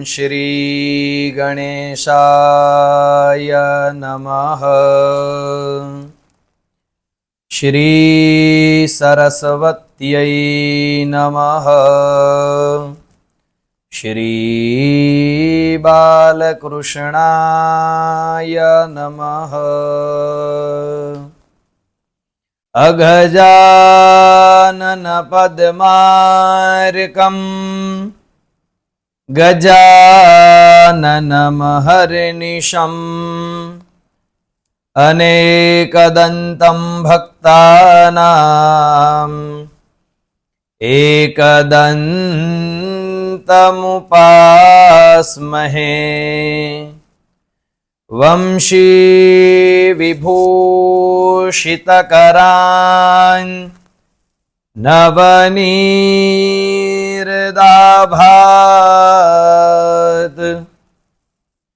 श्री गणेशाय नमः। श्री सरस्वत्यै नमः। श्री बालकृष्णाय नमः। अगजानन पद्मार्कम् गजाननमहर्निशम् अनेकदन्तं भक्तानां एकदन्तमुपास्महे। वंशी विभूषितकरान् नवनीरदाभात्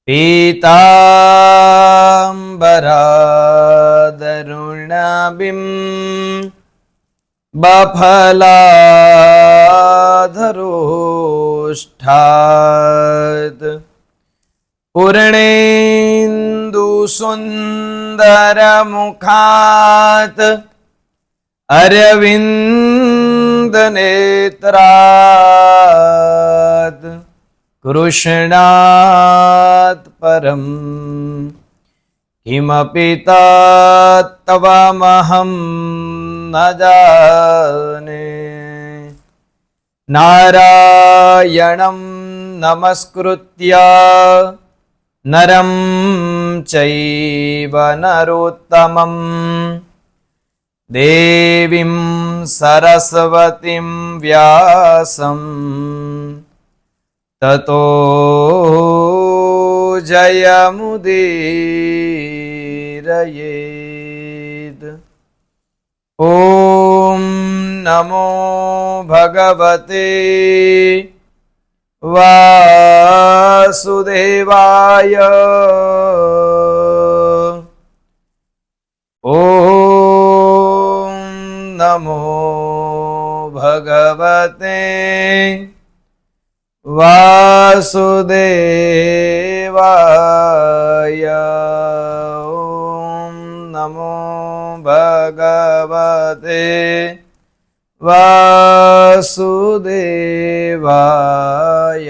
पीताम्बरादरुणाभिं बफलाधरोष्ठात् पूर्णेन्दुसुन्दरमुखात् अरविन्दनेत्रात् कृष्णात् परं किमपि तत्त्वमहं न जाने। नारायणं नमस्कृत्य नरं चैव नरोत्तमं देवीं सरस्वतीं व्यासं ततो जयमुदीरयेत्। ॐ नमो भगवते वासुदेवाय। ॐ नमो भगवते वासुदेवाय। ॐ नमो भगवते वासुदेवाय।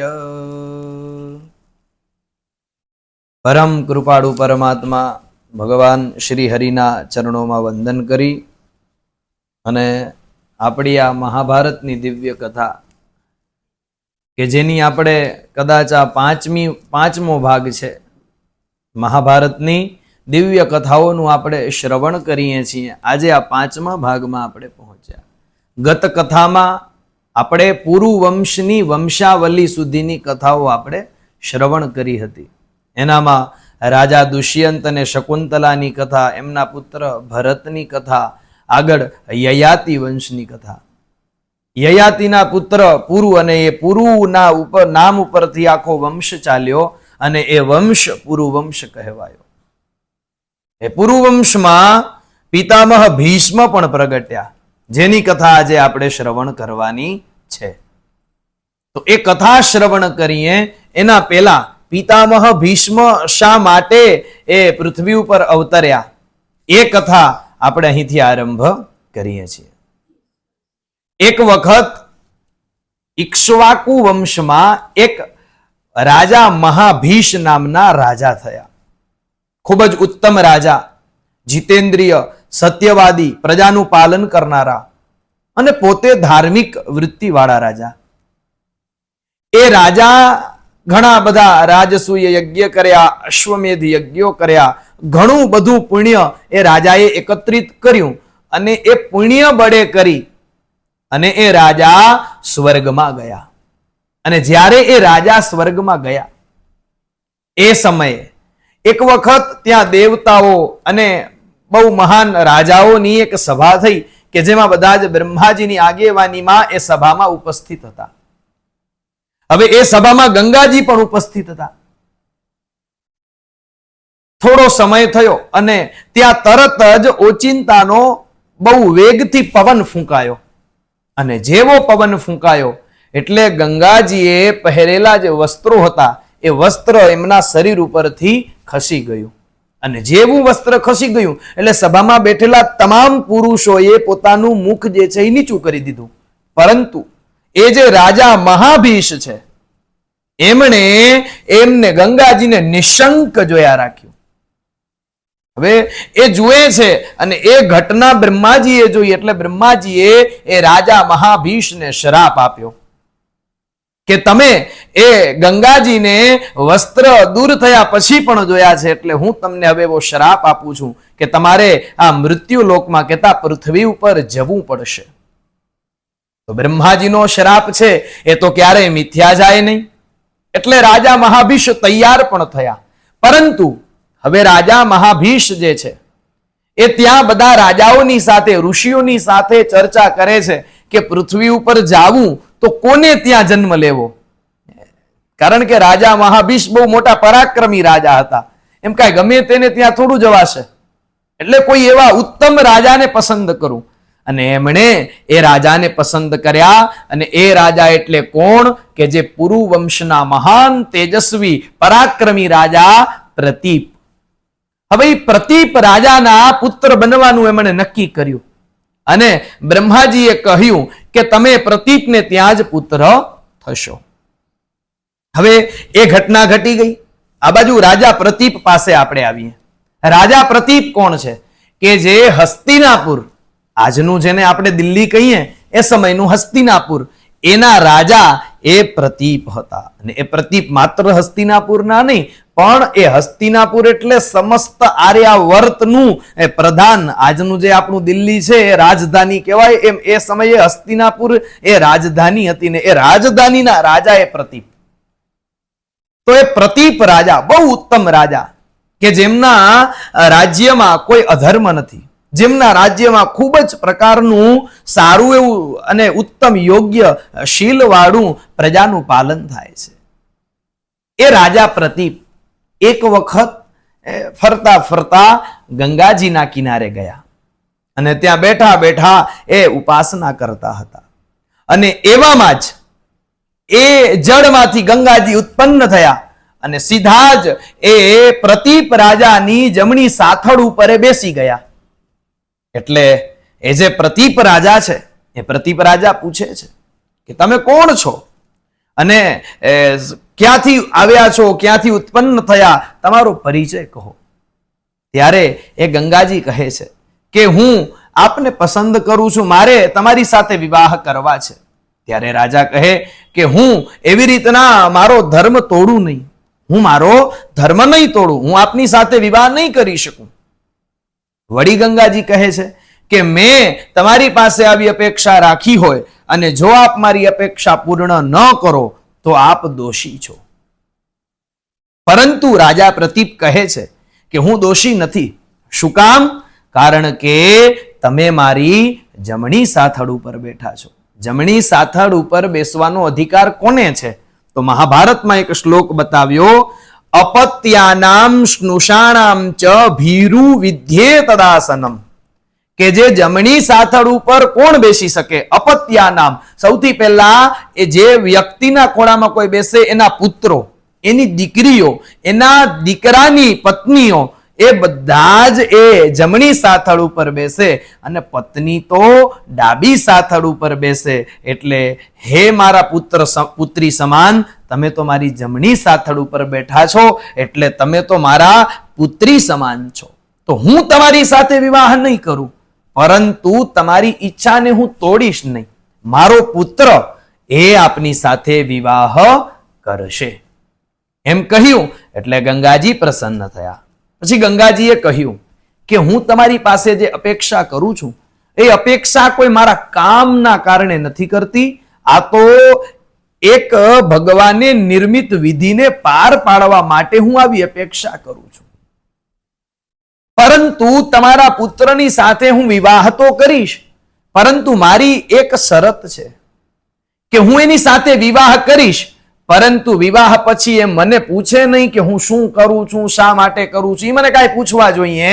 परम कृपाळु परमात्मा भगवान श्री हरिना चरणों में वंदन करी अने आपणी आ महाभारतनी दिव्य कथा के जेनी आपणे कदाच आ पांचमो भाग छे महाभारतनी दिव्य कथाओनुं आपणे श्रवण करीए छीए। आजे आ पांचमा भागमां आपणे पहोंच्या। गत कथामां आपणे पुरुवंशनी वंशावली सुधीनी कथाओ आपणे श्रवण करी हती। एनामां राजा दुष्यंत ने शकुंतलानी कथा, एमना पुत्र भरतनी कथा, आगळ ययाति वंशनी कथा। ययातिना पुत्र पुरु अने ए पुरुना नाम उपरथी आखो वंश चाल्यो अने ए वंश पुरुवंश कहेवायो। ए पुरुवंशमां पितामह भीष्म पण प्रगट्या, जेनी कथा आजे आपणे श्रवण करवानी छे। तो ए कथा श्रवण करीए एना पहेला पितामह भीष्म शा माटे ए पृथ्वी पर अवतर्या ए कथा આપણે અહીંથી આરંભ કરીએ છીએ। એક વખત ઇક્ષ્વાકુ વંશમાં એક રાજા મહાભીષ નામના રાજા થયા। ખૂબ જ ઉત્તમ રાજા, જીતેન્દ્રિય, સત્યવાદી, પ્રજાનું પાલન કરનારા અને પોતે ધાર્મિક વૃત્તિવાળા રાજા। એ રાજા ઘણા બધા રાજસૂય યજ્ઞ કર્યા, અશ્વમેધ યજ્ઞો કર્યા, ઘણું બધું પુણ્ય એ રાજાએ એકત્રિત કર્યું અને એ પુણ્ય બળે કરી અને એ રાજા સ્વર્ગમાં ગયા। અને જ્યારે એ રાજા સ્વર્ગમાં ગયા એ સમયે એક વખત ત્યાં દેવતાઓ અને બહુ મહાન રાજાઓની એક સભા થઈ કે જેમાં બધા જ બ્રહ્માજીની આગેવાનીમાં એ સભામાં ઉપસ્થિત હતા। હવે એ સભામાં ગંગાજી પણ ઉપસ્થિત હતા। થોડો સમય થયો અને ત્યાં તરત જ ઓચિંતાનો બહુ વેગથી પવન ફૂંકાયો અને જેવો પવન ફૂંકાયો એટલે ગંગાજીએ પહેરેલા જે વસ્ત્રો હતા એ વસ્ત્ર એમના શરીર ઉપરથી ખસી ગયું, અને જેવું વસ્ત્ર ખસી ગયું એટલે સભામાં બેઠેલા તમામ પુરુષોએ પોતાનું મુખ જે છે એ નીચું કરી દીધું, પરંતુ એ જે રાજા મહાભીષ છે એમને ગંગાજીને નિશંક જોયા રાખ્યું. હવે એ જુએ છે અને એ ઘટના બ્રહ્માજીએ જોઈ, એટલે બ્રહ્માજીએ એ રાજા મહાભીષને શ્રાપ આપ્યો કે તમે એ ગંગાજીને વસ્ત્ર દૂર થયા પછી પણ જોયા છે, એટલે હું તમને હવે એવો શ્રાપ આપું છું કે તમારે આ મૃત્યુ લોકમાં કહેતા પૃથ્વી ઉપર જવું પડશે. તો બ્રહ્માજીનો શ્રાપ છે એ તો ક્યારેય મિથ્યા જાય નહીં. એટલે રાજા મહાભીષ તૈયાર પણ થયા, પરંતુ હવે રાજા મહાભીષ જે છે એ ત્યાં બધા રાજાઓની સાથે, ઋષિઓની સાથે ચર્ચા કરે છે કે પૃથ્વી ઉપર જાવું તો કોને ત્યાં જન્મ લેવો. કારણ કે રાજા મહાભીષ બહુ મોટા પરાક્રમી રાજા હતા, એમ કાંઈ ગમે તેને ત્યાં થોડું જવાશે, એટલે કોઈ એવા ઉત્તમ રાજાને પસંદ કરું. અને એમણે એ રાજાને પસંદ કર્યા, અને એ રાજા એટલે કોણ કે જે પુરુ વંશના મહાન તેજસ્વી પરાક્રમી રાજા પ્રતીપ. હવે એ પ્રતીપ રાજાના પુત્ર બનવાનું એમણે નક્કી કર્યું, અને બ્રહ્માજીએ કહ્યું કે તમે પ્રતીપને ત્યાં જ પુત્ર થશો. હવે એ ઘટના ઘટી ગઈ. આ બાજુ રાજા પ્રતીપ પાસે આપણે આવીએ. રાજા પ્રતીપ કોણ છે કે જે હસ્તિનાપુર, આજનું જેને આપણે દિલ્હી કહીએ એ સમયનું હસ્તિનાપુર, એના રાજા એ પ્રતીપ હતા. અને એ પ્રતીપ માત્ર હસ્તિનાપુરના નહીં, પણ એ હસ્તિનાપુર એટલે સમસ્ત આર્યાવર્તનું એ પ્રધાન. આજનું જે આપણું દિલ્હી છે એ રાજધાની કહેવાય, એમ એ સમયે હસ્તિનાપુર એ રાજધાની હતી, ને એ રાજધાનીના રાજા એ પ્રતીપ. તો એ પ્રતીપ રાજા બહુ ઉત્તમ રાજા કે જેમના રાજ્યમાં કોઈ અધર્મ નથી, જેમના રાજ્યમાં ખૂબ જ પ્રકારનું સારું એવું અને ઉત્તમ યોગ્ય શીલવાળું પ્રજાનું પાલન થાય છે. એ રાજા પ્રતીપ એક વખત ફરતા ફરતા ગંગાજીના કિનારે ગયા, અને ત્યાં બેઠા બેઠા એ ઉપાસના કરતા હતા. અને એવામાં જ એ જળમાંથી ગંગાજી ઉત્પન્ન થયા, અને સીધા જ એ પ્રતીપ રાજાની જમણી સાથળ ઉપર બેસી ગયા. એટલે એ જે પ્રતીપ રાજા છે એ પ્રતીપ રાજા પૂછે છે કે તમે કોણ છો, અને ક્યાંથી આવ્યા છો, ક્યાંથી ઉત્પન્ન થયા, તમારો પરિચય કહો. ત્યારે એ ગંગાજી કહે છે કે હું આપને પસંદ કરું છું, મારે તમારી સાથે વિવાહ કરવા છે. ત્યારે રાજા કહે કે હું એવી રીતના મારો ધર્મ તોડું નહીં, હું મારો ધર્મ નહીં તોડું, હું આપની સાથે વિવાહ નહીં કરી શકું. વળી ગંગાજી કહે છે કે મેં તમારી પાસે આવી અપેક્ષા રાખી હોય, અને જો આપ મારી અપેક્ષા પૂર્ણ ન કરો તો આપ દોષી છો. પરંતુ રાજા પ્રતીપ કહે છે કે હું દોષી નથી. શું કામ? કારણ કે તમે મારી જમણી સાથળ ઉપર બેઠા છો. જમણી સાથળ ઉપર બેસવાનો અધિકાર કોને છે? તો મહાભારતમાં એક શ્લોક બતાવ્યો, અપત્યાનામ સ્નુષાણામ ચ ભીરુ વિદ્યે તદાસનમ, કે જે જમણી સાથળ ઉપર કોણ બેસી શકે? અપત્યાનામ, સૌથી પહેલા એ જે વ્યક્તિના ખોળામાં કોઈ બેસે એના પુત્રો, એની દીકરીઓ, એના દીકરાની પત્નીઓ, એ બધા જ એ જમણી સાથળ ઉપર બેસે, અને પત્ની તો ડાબી સાથળ ઉપર બેસે. એટલે હે મારા પુત્રી સમાન, તમે તો મારી જમણી સાથળ ઉપર બેઠા છો, એટલે તમે તો મારા પુત્રી સમાન છો. તો હું તમારી સાથે વિવાહ નહીં કરું, પરંતુ તમારી ઈચ્છાને હું તોડીશ નહીં. મારો પુત્ર એ આપની સાથે વિવાહ કરશે. એમ કહ્યું એટલે ગંગાજી પ્રસન્ન થયા. પછી ગંગાજીએ કહ્યું કે હું તમારી પાસે જે અપેક્ષા કરું છું એ અપેક્ષા કોઈ મારા કામના કારણે નથી કરતી, આ તો એક ભગવાને નિર્મિત વિધિને પાર પાડવા માટે હું આવી અપેક્ષા કરું છું. પરંતુ તમારા પુત્રની સાથે હું વિવાહ તો કરીશ, પરંતુ મારી એક શરત છે કે હું એની સાથે વિવાહ કરીશ, પરંતુ વિવાહ પછી એ મને પૂછે નહીં કે હું શું કરું છું, શા માટે કરું છું, એ મને કાંઈ પૂછવા જોઈએ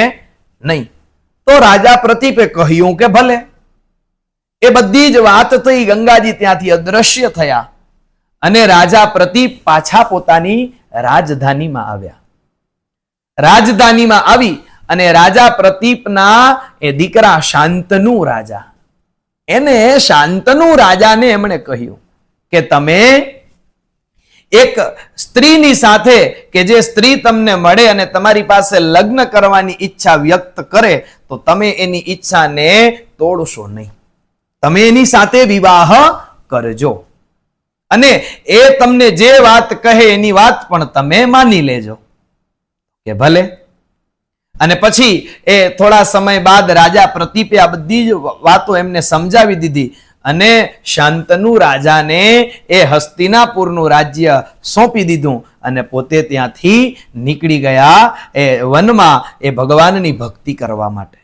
નહીં. તો રાજા પ્રતીપે કહ્યું કે ભલે. એ બધી જ વાત થઈ. ગંગાજી ત્યાંથી અદ્રશ્ય થયા. અને રાજા પ્રતીપ પાછા પોતાની રાજધાનીમાં આવ્યા. રાજધાનીમાં આવી અને રાજા પ્રતીપના એ દીકરા શાંતનુ રાજા, એને શાંતનુ રાજાને એમણે કહ્યું કે તમે એક સ્ત્રીની સાથે કે જે સ્ત્રી તમને મળે અને તમારી પાસે લગ્ન કરવાની ઈચ્છા વ્યક્ત કરે તો તમે એની ઈચ્છાને તોડશો નહીં, તમે એની સાથે વિવાહ કરજો અને એ તમને જે વાત કહે એની વાત પણ તમે માની લેજો. કે ભલે. અને પછી એ થોડા સમય બાદ રાજા પ્રતીપે આ બધી જ વાતો એમને સમજાવી દીધી અને શાંતનુ રાજાને એ હસ્તિનાપુરનું રાજ્ય સોંપી દીધું અને પોતે ત્યાંથી નીકળી ગયા એ વનમાં એ ભગવાનની ભક્તિ કરવા માટે.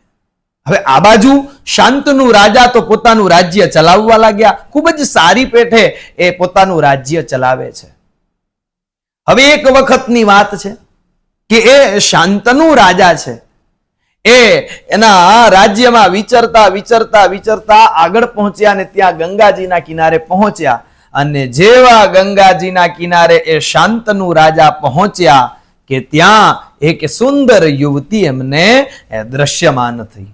હવે આ બાજુ શાંતનુ રાજા તો પોતાનું રાજ્ય ચલાવવા લાગ્યા, ખૂબ જ સારી પેઠે એ પોતાનું રાજ્ય ચલાવે છે. હવે એક વખતની વાત છે કે એ શાંતનુ રાજા છે એ એના રાજ્યમાં વિચરતા વિચરતા વિચરતા આગળ પહોંચ્યા અને ત્યાં ગંગાજીના કિનારે પહોંચ્યા અને જેવા ગંગાજીના કિનારે એ શાંતનુ રાજા પહોંચ્યા કે ત્યાં એક સુંદર યુવતી એમને દ્રશ્યમાન થઈ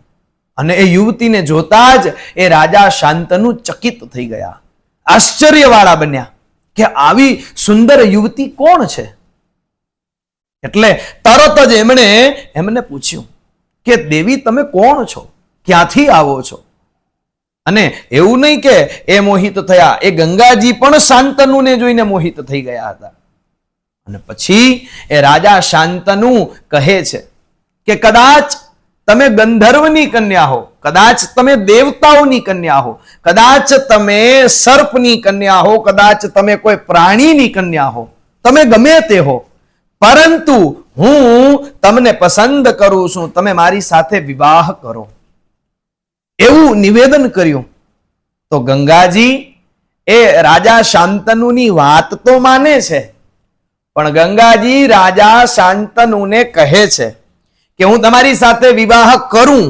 અને એ યુવતીને જોતા જ એ રાજા શાંતનુ ચકિત થઈ ગયા, આશ્ચર્યવાળા બન્યા કે આવી સુંદર યુવતી કોણ છે. એટલે તરત જ એમને પૂછ્યું કે દેવી તમે કોણ છો, ક્યાંથી આવો છો. અને એવું નહીં કે એ મોહિત થયા, એ ગંગાજી પણ શાંતનુને જોઈને મોહિત થઈ ગયા હતા. અને પછી એ રાજા શાંતનુ કહે છે કે કદાચ તમે ગંધર્વની કન્યા હો, કદાચ તમે દેવતાઓની કન્યા હો, કદાચ તમે સર્પની કન્યા હો, કદાચ તમે કોઈ પ્રાણીની કન્યા હો, તમે ગમે તે હો, પરંતુ હું તમને પસંદ કરું છું, તમે મારી સાથે વિવાહ કરો, એવું નિવેદન કર્યું. તો ગંગાજી એ રાજા શાંતનુની વાત તો માને છે, પણ ગંગાજી રાજા શાંતનુને કહે છે કે હું તમારી સાથે વિવાહ કરું,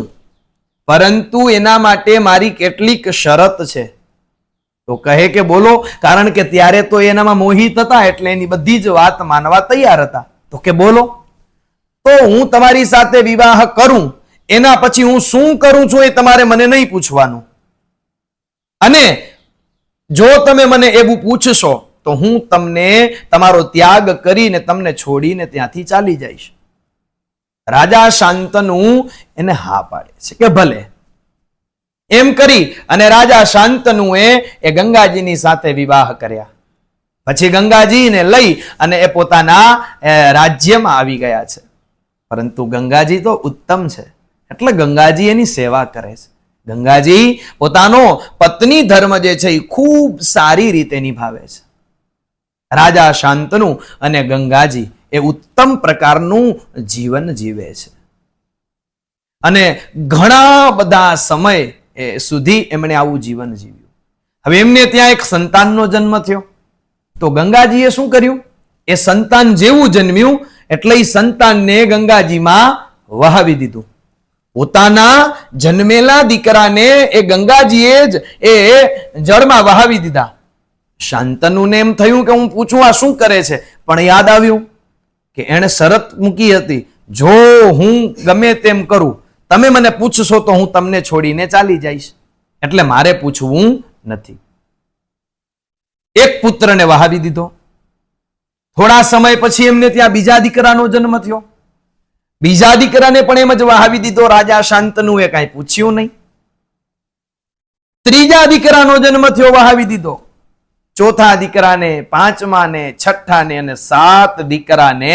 પરંતુ એના માટે મારી કેટલીક શરત છે. તો કહે કે બોલો, કારણ કે ત્યારે તો એનામાં મોહિત હતા એટલે એની બધી જ વાત માનવા તૈયાર હતા. તો કે બોલો. તો હું તમારી સાથે વિવાહ કરું, એના પછી હું શું કરું છું એ તમારે મને નહીં પૂછવાનું, અને જો તમે મને એવું પૂછશો તો હું તમને તમારો ત્યાગ કરીને તમને છોડીને ત્યાંથી ચાલી જઈશ. રાજા શાંતનુ એને હા પાડે છે કે ભલે. એમ કરી અને રાજા શાંતનુએ એ ગંગાજીની સાથે વિવાહ કર્યા. પછી ગંગાજીને લઈ અને એ પોતાના રાજ્યમાં આવી ગયા છે. પરંતુ ગંગાજી તો ઉત્તમ છે એટલે ગંગાજી એની સેવા કરે છે. ગંગાજી પોતાનો પત્ની ધર્મ જે છે એ ખૂબ સારી રીતે નિભાવે છે. રાજા શાંતનુ અને ગંગાજી એ ઉત્તમ પ્રકારનું જીવન જીવે છે અને ઘણા બધા સમય સુધી એમણે આવું જીવન જીવ્યું. હવે એમને ત્યાં એક સંતાનનો જન્મ થયો. તો ગંગાજીએ શું કર્યું, એ સંતાન જેવું જન્મ્યું એટલે એ સંતાનને ગંગાજીમાં વહાવી દીધું. પોતાના જન્મેલા દીકરાને એ ગંગાજીએ જ એ જળમાં વહાવી દીધા. શાંતનુને એમ થયું કે હું પૂછું આ શું કરે છે, પણ યાદ આવ્યું કે એણે શરત મૂકી હતી, જો હું ગમે તેમ કરું, તમે મને પૂછશો તો હું તમને છોડીને ચાલી જઈશ, એટલે મારે પૂછવું નથી. એક પુત્રને વહાવી દીધો. થોડા સમય પછી એમને ત્યાં બીજા દીકરાનો જન્મ થયો. બીજા દીકરાને પણ એમ જ વહાવી દીધો. રાજા શાંતનુએ કાંઈ પૂછ્યું નહીં. ત્રીજા દીકરાનો જન્મ થયો, વહાવી દીધો. ચોથા દીકરાને, પાંચમાને, છઠ્ઠાને અને 7 દીકરાને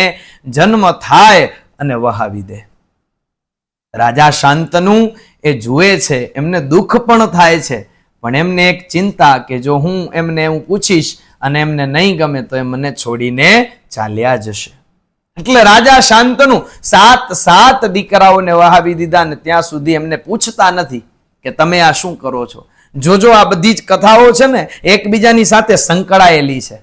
જન્મ થાય અને વહાવી દે. રાજા શાંતનુ એ જુએ છે, એમને દુઃખ પણ થાય છે, પણ એમને એક ચિંતા કે જો હું એમને હું પૂછીશ અને એમને નહીં ગમે તો એ મને છોડીને ચાલ્યા જશે. એટલે રાજા શાંતનુ 7 દીકરાઓને વહાવી દીધા ને ત્યાં સુધી એમને પૂછતા નથી કે તમે આ શું કરો છો. જોજો આ બધી જ કથાઓ છે ને એકબીજાની સાથે સંકળાયેલી છે.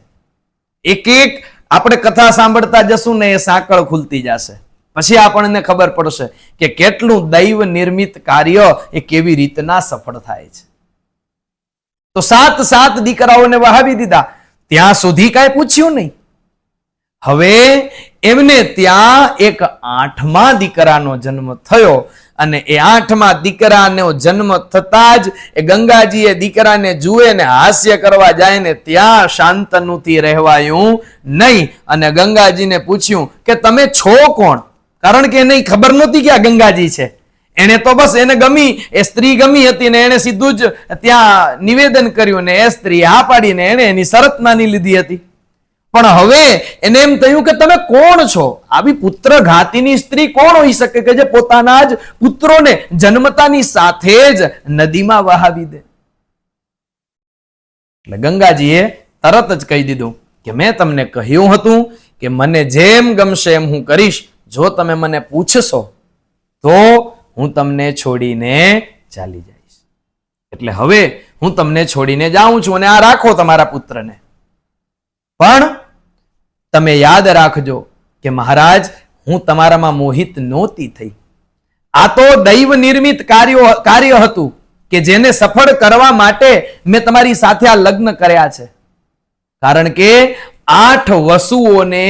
એક એક આપણે કથા સાંભળતા જશું ને એ સાંકળ ખુલતી જશે. પછી આપણને ખબર પડશે કે કેટલું દૈવ નિર્મિત કાર્ય એ કેવી રીતના સફળ થાય છે. તો 7 દીકરાઓને વહાવી દીધા. ત્યાં સુધી કાંઈ પૂછ્યું નહીં. હવે એમને ત્યાં એક 8મા દીકરાનો જન્મ થયો અને એ 8મા દીકરાનો જન્મ થતા જ એ ગંગાજી એ દીકરાને જુએ ને હાસ્ય કરવા જાય ને ત્યાં શાંતનુથી રહેવાયું નહીં અને ગંગાજીને પૂછ્યું કે તમે છો કોણ? કારણ કે એને ખબર નહોતી કે આ ગંગાજી છે. એને તો બસ એને ગમી, એ સ્ત્રી ગમી હતી ને એને સીધું જ ત્યાં નિવેદન કર્યું ને એ સ્ત્રી હા પાડીને એને એની શરત માની લીધી હતી. પણ હવે એને એમ થયું કે તમે કોણ છો? આવી પુત્ર ઘાતીની સ્ત્રી કોણ હોઈ શકે કે જે પોતાના જ પુત્રોને જન્મતાની સાથે જ નદીમાં વહાવી દે? એટલે ગંગાજીએ તરત જ કહી દીધું કે મેં તમને કહ્યું હતું કે મને જેમ ગમશે એમ હું કરીશ. જો તમે મને પૂછશો તો હું તમને છોડીને ચાલી જઈશ. એટલે હવે હું તમને છોડીને જાઉં છું અને આ રાખો તમારા પુત્રને. પણ તમે યાદ રાખજો કે મહારાજ, હું તમારામાં મોહિત નહોતી થઈ. આ તો દૈવ નિર્મિત કાર્ય હતું કે જેને સફળ કરવા માટે મેં તમારી સાથે આ લગ્ન કર્યા છે. કારણ કે 8 વસુઓને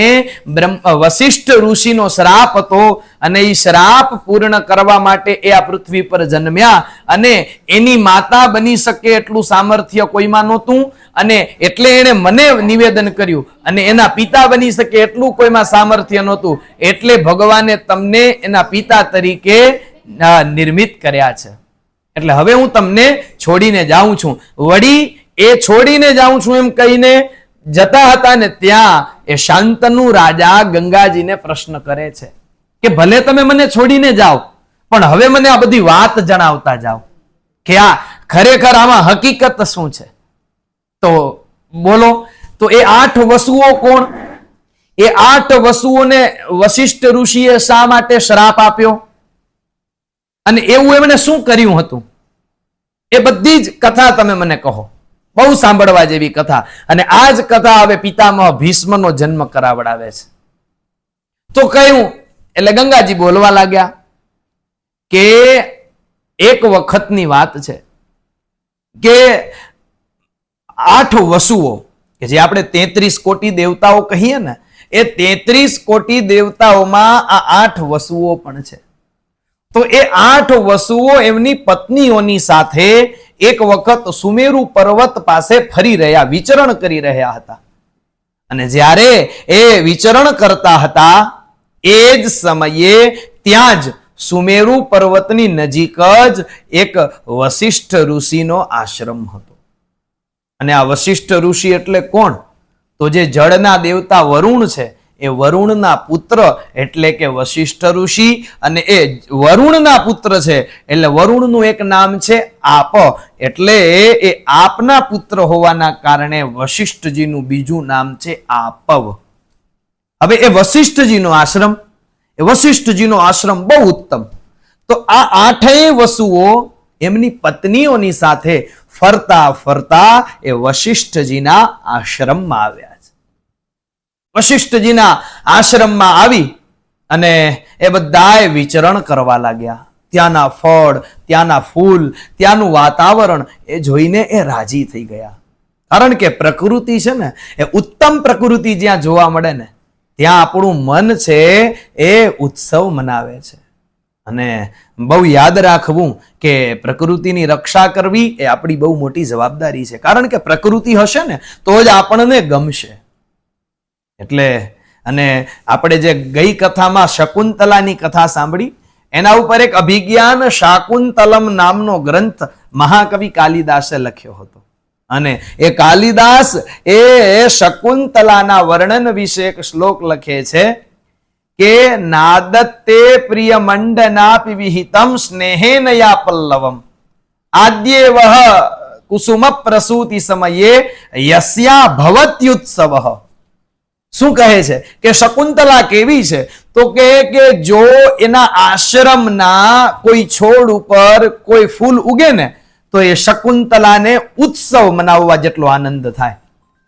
વશિષ્ઠ ઋષિનો શ્રાપ હતો અને એ શ્રાપ પૂર્ણ કરવા માટે એ આ પૃથ્વી પર જન્મ્યા અને એની માતા બની શકે એટલું સામર્થ્ય કોઈમાં નહોતું અને એટલે એણે મને નિવેદન કર્યું અને એના પિતા બની શકે એટલું કોઈમાં સામર્થ્ય નહોતું. એટલે ભગવાને તમને એના પિતા તરીકે નિર્મિત કર્યા છે. એટલે હવે હું તમને છોડીને જાઉં છું. વળી એ છોડીને જાઉં છું એમ કહીને જતા હતા ને ત્યાં એ શાંતનુ રાજા ગંગાજીને પ્રશ્ન કરે છે કે ભલે તમે મને છોડીને જાઓ પણ હવે મને આ બધી વાત જણાવતા જાઓ કે આ ખરેખર આમાં હકીકત શું છે. તો બોલો. તો એ 8 વસુઓ કોણ? એ 8 વસુઓને વશિષ્ઠ ઋષિએ શા માટે શ્રાપ આપ્યો અને એવું એમણે શું કર્યું હતું? એ બધી જ કથા તમે મને કહો. બહુ સાંભળવા જેવી કથા. અને આ જ કથા હવે પિતામહ ભીષ્મનો જન્મ કરાવડાવે છે. તો કયું? એટલે ગંગાજી બોલવા લાગ્યા કે એક વખતની વાત છે કે 8 વસુઓ કે જે આપણે 33 કોટી દેવતાઓ કહીએ ને, એ 33 કોટી દેવતાઓમાં આ 8 વસુઓ પણ છે. તો એ 8 વસુઓ એમની પત્નીઓની સાથે એક વખત સુમેરુ પર્વત પાસે ફરી રહ્યા, વિચરણ કરી રહ્યા હતા. અને જ્યારે એ વિચરણ કરતા હતા એ જ સમયે ત્યાં જ સુમેરુ પર્વતની નજીક જ એક વશિષ્ઠ ઋષિનો આશ્રમ હતો. અને આ વશિષ્ઠ ઋષિ એટલે કોણ? તો જે જળના દેવતા વરુણ છે એ વરુણના પુત્ર એટલે કે વશિષ્ઠ ઋષિ. અને એ વરુણના પુત્ર છે એટલે વરુણનું એક નામ છે આપ, એટલે એ આપના પુત્ર હોવાના કારણે વશિષ્ઠજીનું બીજું નામ છે આપવ. હવે એ વશિષ્ઠજીનો આશ્રમ, એ વશિષ્ઠજીનો આશ્રમ બહુ ઉત્તમ. તો આ 8 વસુઓ એમની પત્નીઓની સાથે ફરતા ફરતા એ વશિષ્ઠજીના આશ્રમમાં આવ્યા. વશિષ્ઠજીના આશ્રમમાં આવી અને એ બધાએ વિચરણ કરવા લાગ્યા. ત્યાંના ફળ, ત્યાંના ફૂલ, ત્યાંનું વાતાવરણ એ જોઈને એ રાજી થઈ ગયા. કારણ કે પ્રકૃતિ છે ને, એ ઉત્તમ પ્રકૃતિ જ્યાં જોવા મળે ને ત્યાં આપણું મન છે એ ઉત્સવ મનાવે છે. અને બહુ યાદ રાખવું કે પ્રકૃતિની રક્ષા કરવી એ આપણી બહુ મોટી જવાબદારી છે. કારણ કે પ્રકૃતિ હશે ને તો જ આપણને ગમશે. એટલે અને આપણે જે ગઈ કથામાં શકુંતલાની કથા સાંભળી એના ઉપર એક અભિજ્ઞાન શાકુંતલમ નામનો ગ્રંથ મહાકવિ કાલિદાસે લખ્યો હતો. અને એ કાલિદાસ એ શકુંતલાના વર્ણન વિશે એક શ્લોક લખે છે કે નાદત્તે પ્રિય મંડનાપી વિહિતમ સ્નેહેન યા પલ્લવમ આદ્યેવઃ કુસુમ પ્રસૂતિ સમયે યસ્યા ભવત્યુત્સવ. શું કહે છે કે શકુંતલા કેવી છે? તો કે જો એના આશ્રમના કોઈ છોડ ઉપર કોઈ ફૂલ ઉગે ને તો એ શકુંતલાને ઉત્સવ મનાવવા જેટલો આનંદ થાય,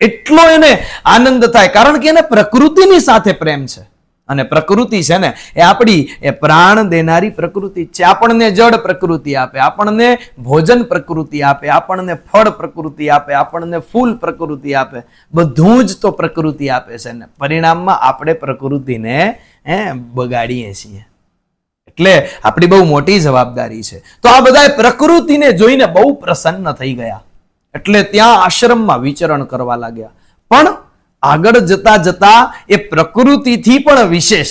એટલો એને આનંદ થાય. કારણ કે એને પ્રકૃતિની સાથે પ્રેમ છે. અને પ્રકૃતિ છે ને એ આપણી એ પ્રાણ દેનારી પ્રકૃતિ છે. આપણને જળ પ્રકૃતિ આપે, આપણને ભોજન પ્રકૃતિ આપે, આપણને ફળ પ્રકૃતિ આપે, આપણને ફૂલ પ્રકૃતિ આપે, બધું જ તો પ્રકૃતિ આપે છે ને પરિણામમાં આપણે પ્રકૃતિને બગાડીએ છીએ. એટલે આપણી બહુ મોટી જવાબદારી છે. તો આ બધા પ્રકૃતિને જોઈને બહુ પ્રસન્ન થઈ ગયા, એટલે ત્યાં આશ્રમમાં વિચરણ કરવા લાગ્યા. પણ આગળ જતા જતા એ પ્રકૃતિથી પણ વિશેષ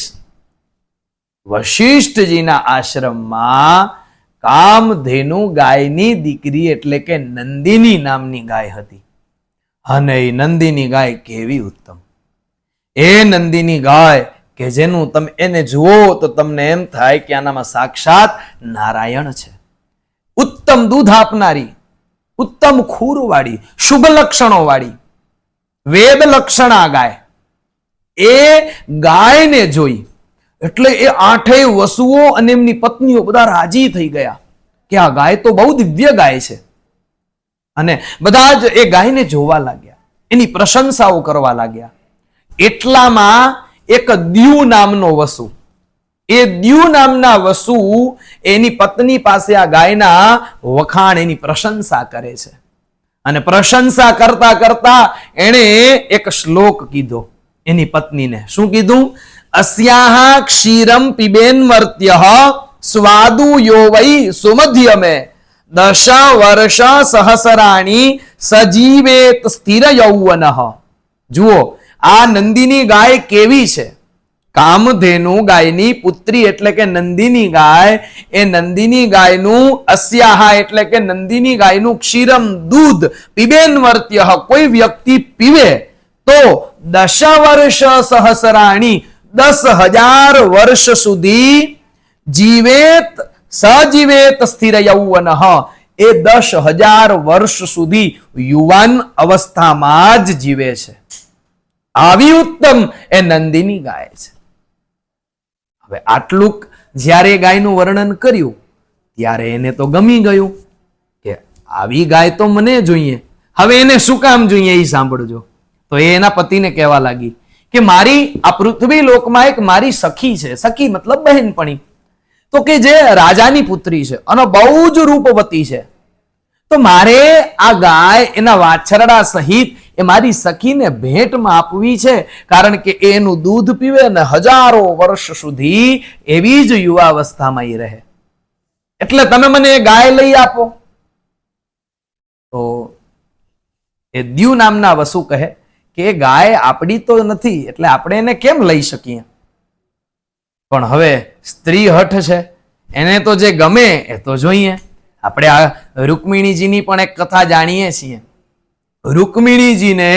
વશિષ્ઠજીના આશ્રમમાં કામધેનુ ગાયની દીકરી એટલે કે નંદિની નામની ગાય હતી. અને એ નંદિની ગાય કેવી ઉત્તમ! એ નંદિની ગાય કે જેનું તમે એને જુઓ તો તમને એમ થાય કે આનામાં સાક્ષાત નારાયણ છે. ઉત્તમ દૂધ આપનારી, ઉત્તમ ખૂરવાળી, શુભ લક્ષણો વાળી, વેદ લક્ષણા ગાય. એ ગાયને જોઈ એટલે એ આઠેય વસુઓ અને એમની પત્નીઓ બધા રાજી થઈ ગયા કે આ ગાય તો બહુ દિવ્ય ગાય છે. અને બધા જ એ ગાયને જોવા લાગ્યા, એની પ્રશંસાઓ કરવા લાગ્યા. એટલામાં એક દ્યુ નામનો વસુ, એ દ્યુ નામના વસુ એની પત્ની પાસે આ ગાયના વખાણ, એની પ્રશંસા કરે છે. અને પ્રશંસા કરતા કરતા એણે એક શ્લોક કીધો એની પત્નીને. શું કીધું? અસ્યાહ ક્ષીરમ પીબેન મર્ત્ય સ્વાદુ યો વૈ સુમધ્યમે 10 વર્ષ સહસ્રાણી સજીવેત સ્થિર યૌવનઃ. જુઓ આ નંદિની ગાય કેવી છે. કામધેનુ ગાયની પુત્રી એટલે કે નંદિની ગાય, એ નંદિની ગાયનું અસ્યાહા એટલે કે નંદિની ગાયનું ક્ષીરમ દૂધ પીબેન વર્ત્ય કોઈ વ્યક્તિ પીવે તો 10 વર્ષ સહસ્રાણી 10,000 વર્ષ સુધી જીવેત સજીવેત સ્થિર યૌવન, એ 10,000 વર્ષ સુધી યુવાન અવસ્થામાં જ જીવે છે. આવી ઉત્તમ એ નંદિની ગાય છે. હવે આટલું જ્યારે ગાયનું વર્ણન કર્યું ત્યારે એને તો ગમી ગયું કે આવી ગાય તો મને જોઈએ. હવે એને શું કામ જોઈએ એ સાંભળજો. તો એ એના પતિને કહેવા લાગી કે મારી આ પૃથ્વી લોકમાં એક મારી સખી છે. સખી મતલબ બહેનપણી. તો કે જે રાજાની પુત્રી છે અને બહુ જ રૂપવતી છે. તો મારે આ ગાય એના વાછરડા સહિત એ મારી સખીને ભેટમાં આપવી છે, કારણ કે એનું દૂધ પીવે ને હજારો વર્ષ સુધી એવી જ યુવાવસ્થામાં એ રહે. એટલે તમે મને એ ગાય લઈ આપો. તો એ દ્યુ નામના વસુ કહે કે એ ગાય આપણી તો નથી, એટલે આપણે એને કેમ લઈ શકીએ? પણ હવે સ્ત્રી હઠ છે, એને તો જે ગમે એ તો જોઈએ. આપણે આ રૂકમિણીજીની પણ એક કથા જાણીએ છીએ. રૂકમિણીજીને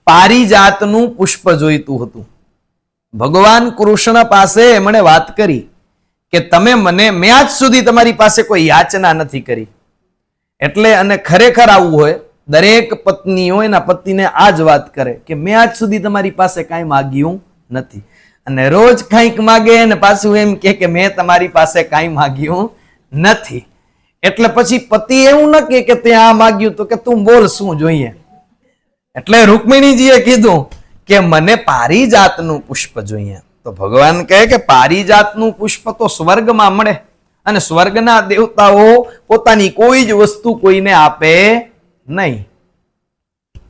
પારિજાતનું પુષ્પ જોઈતું હતું. ભગવાન કૃષ્ણ પાસે એમણે વાત કરી કે તમે મને, મેં આજ સુધી તમારી પાસે કોઈ યાચના નથી કરી. એટલે અને ખરેખર આવું હોય, દરેક પત્નીઓ એના પતિને આ જ વાત કરે કે મેં આજ સુધી તમારી પાસે કાંઈ માગ્યું નથી. અને રોજ કંઈક માગે અને પાછું એમ કે મેં તમારી પાસે કાંઈ માગ્યું નથી. એટલે પછી પતિ એવું ન કે તે આ માગ્યું તો કે તું બોલ શું જોઈએ. એટલે રૂકમિણીજીએ કીધું કે મને પારિજાતનું પુષ્પ જોઈએ. તો ભગવાન કહે કે પારિજાતનું પુષ્પ તો સ્વર્ગમાં મળે, અને સ્વર્ગના દેવતાઓ પોતાની કોઈ જ વસ્તુ કોઈને આપે નહીં.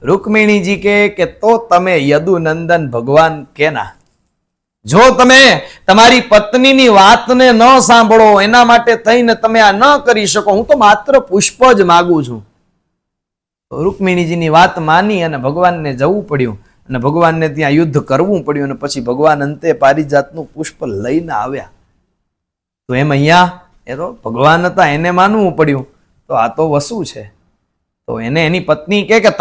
રૂકમિણીજી કહે કે તો તમે યદુનંદન ભગવાન કેના? જો તમે તમારી પત્નીની વાતને ન સાંભળો, એના માટે થઈને તમે આ ન કરી શકો, હું તો માત્ર પુષ્પ જ માગું છું. તો રૂકમિણીજીની વાત માની અને ભગવાનને જવું પડ્યું, અને ભગવાનને ત્યાં યુદ્ધ કરવું પડ્યું, અને પછી ભગવાન અંતે પારિજાતનું પુષ્પ લઈને આવ્યા. તો એમ અહીંયા એ તો ભગવાન હતા, એને માનવું પડ્યું. તો આ તો વસુ છે. તો એને એની પત્ની કહે કે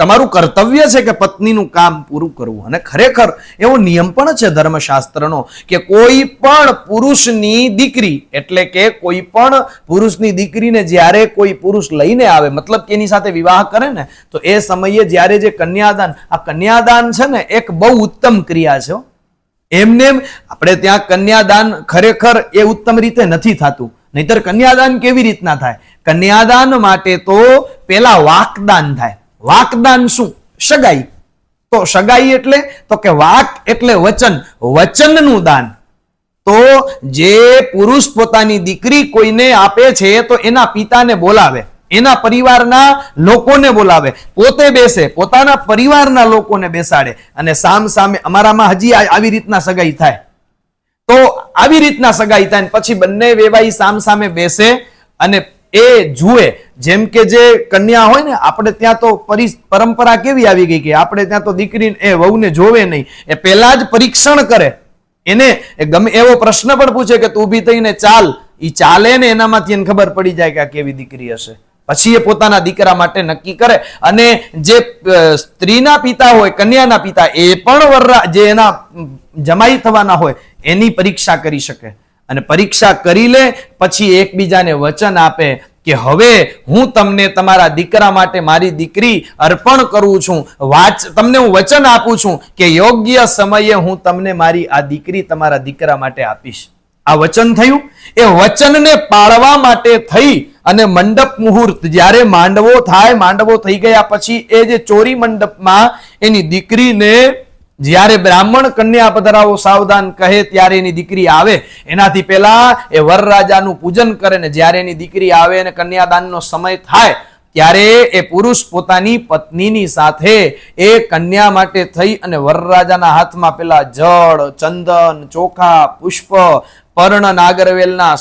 તમારું કર્તવ્ય છે કે પત્નીનું કામ પૂરું કરવું. અને ખરેખર એવો નિયમ પણ છે ધર્મશાસ્ત્રનો કે કોઈ પણ પુરુષની દીકરી, એટલે કે કોઈ પણ પુરુષની દીકરીને જ્યારે કોઈ પુરુષ લઈને આવે, મતલબ કે એની સાથે વિવાહ કરે ને, તો એ સમયે જ્યારે જે કન્યાદાન, આ કન્યાદાન છે ને એક બહુ ઉત્તમ ક્રિયા છે. એમને આપણે ત્યાં કન્યાદાન ખરેખર એ ઉત્તમ રીતે નથી થતું. નહીતર કન્યાદાન કેવી રીતના થાય? કન્યાદાન માટે તો પેલા વાકદાન થાય. વાકદાન શું? સગાઈ. તો સગાઈ એટલે તો કે વાક એટલે વચન, વચનનું દાન. તો જે પુરુષ પોતાની દીકરી કોઈને આપે છે તો એના પિતાને બોલાવે, એના પરિવારના લોકોને બોલાવે, પોતે બેસે, પોતાના પરિવારના લોકોને બેસાડે અને સામ સામે અમારામાં હજી આવી રીતના સગાઈ થાય. તો આવી રીતના સગાઈ થાય પછી બંને વેવાઈ સામ સામે બેસે અને એ જુએ. જેમ કે જે કન્યા હોય ને, આપણે ત્યાં તો પરંપરા કેવી આવી ગઈ કે આપણે ત્યાં તો દીકરી એ વહુને જોવે નહીં, એ પહેલા જ પરીક્ષણ કરે. એને ગમે એવો પ્રશ્ન પણ પૂછે કે તું ઊભી થઈને ચાલ, ઈ ચાલે ને એનામાંથી એને ખબર પડી જાય કે આ કેવી દીકરી હશે. પછી એ પોતાના દીકરા માટે નક્કી કરે. અને જે સ્ત્રીના પિતા હોય, કન્યાના પિતા, એ પણ જે એના જમાઈ થવાના હોય એની પરીક્ષા કરી શકે. અને પરીક્ષા કરી લે પછી એકબીજાને વચન આપે કે હવે હું તમને તમારા દીકરા માટે મારી દીકરી અર્પણ કરું છું. તમને હું વચન આપું છું કે યોગ્ય સમયે હું તમને મારી આ દીકરી તમારા દીકરા માટે આપીશ. આ વચન થયું. એ વચનને પાળવા માટે થઈ અને મંડપ મુહૂર્ત જ્યારે માંડવો થાય, માંડવો થઈ ગયા પછી એ જે ચોરી મંડપમાં એની દીકરીને જ્યારે બ્રાહ્મણ કન્યા પધરાવો સાવધાન કહે ત્યારે એની દીકરી આવે. એનાથી પહેલા એ વરરાજાનું પૂજન કરે ને જ્યારે એની દીકરી આવે અને કન્યાદાનનો સમય થાય ત્યારે એ પુરુષ પોતાની પત્નીની સાથે એ કન્યા માટે થઈ અને વરરાજાના હાથમાં પેલા જળ, ચંદન, ચોખા, પુષ્પ, પર્ણ, નાગરવેલના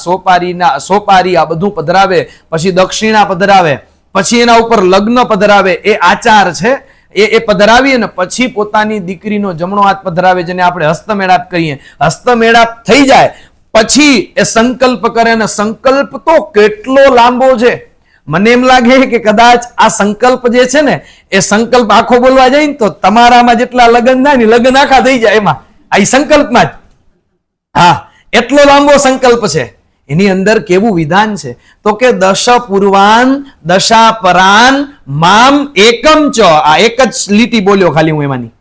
સોપારી આ બધું પધરાવે. પછી દક્ષિણા પધરાવે, પછી એના ઉપર લગ્ન પધરાવે. એ આચાર છે. એ પધરાવી અને પછી પોતાની દીકરીનો જમણો હાથ પધરાવે, જેને આપણે હસ્તમેળાપ કહીએ. હસ્તમેળાપ થઈ જાય પછી એ સંકલ્પ કરે. અને સંકલ્પ તો કેટલો લાંબો છે. મને એમ લાગે કે કદાચ આ સંકલ્પ જે છે ને એ સંકલ્પ આખો બોલવા જાય ને તો તમારામાં જેટલા લગ્ન થાય ને લગ્ન આખા થઈ જાય એમાં, આ સંકલ્પમાં જ. હા, એટલો લાંબો સંકલ્પ છે. એની અંદર કેવું વિધાન છે તો કે દશ પૂર્વાન દશા પરાન મામ એકમ ચ. આ એક જ લીટી બોલ્યો ખાલી હું એમાંની.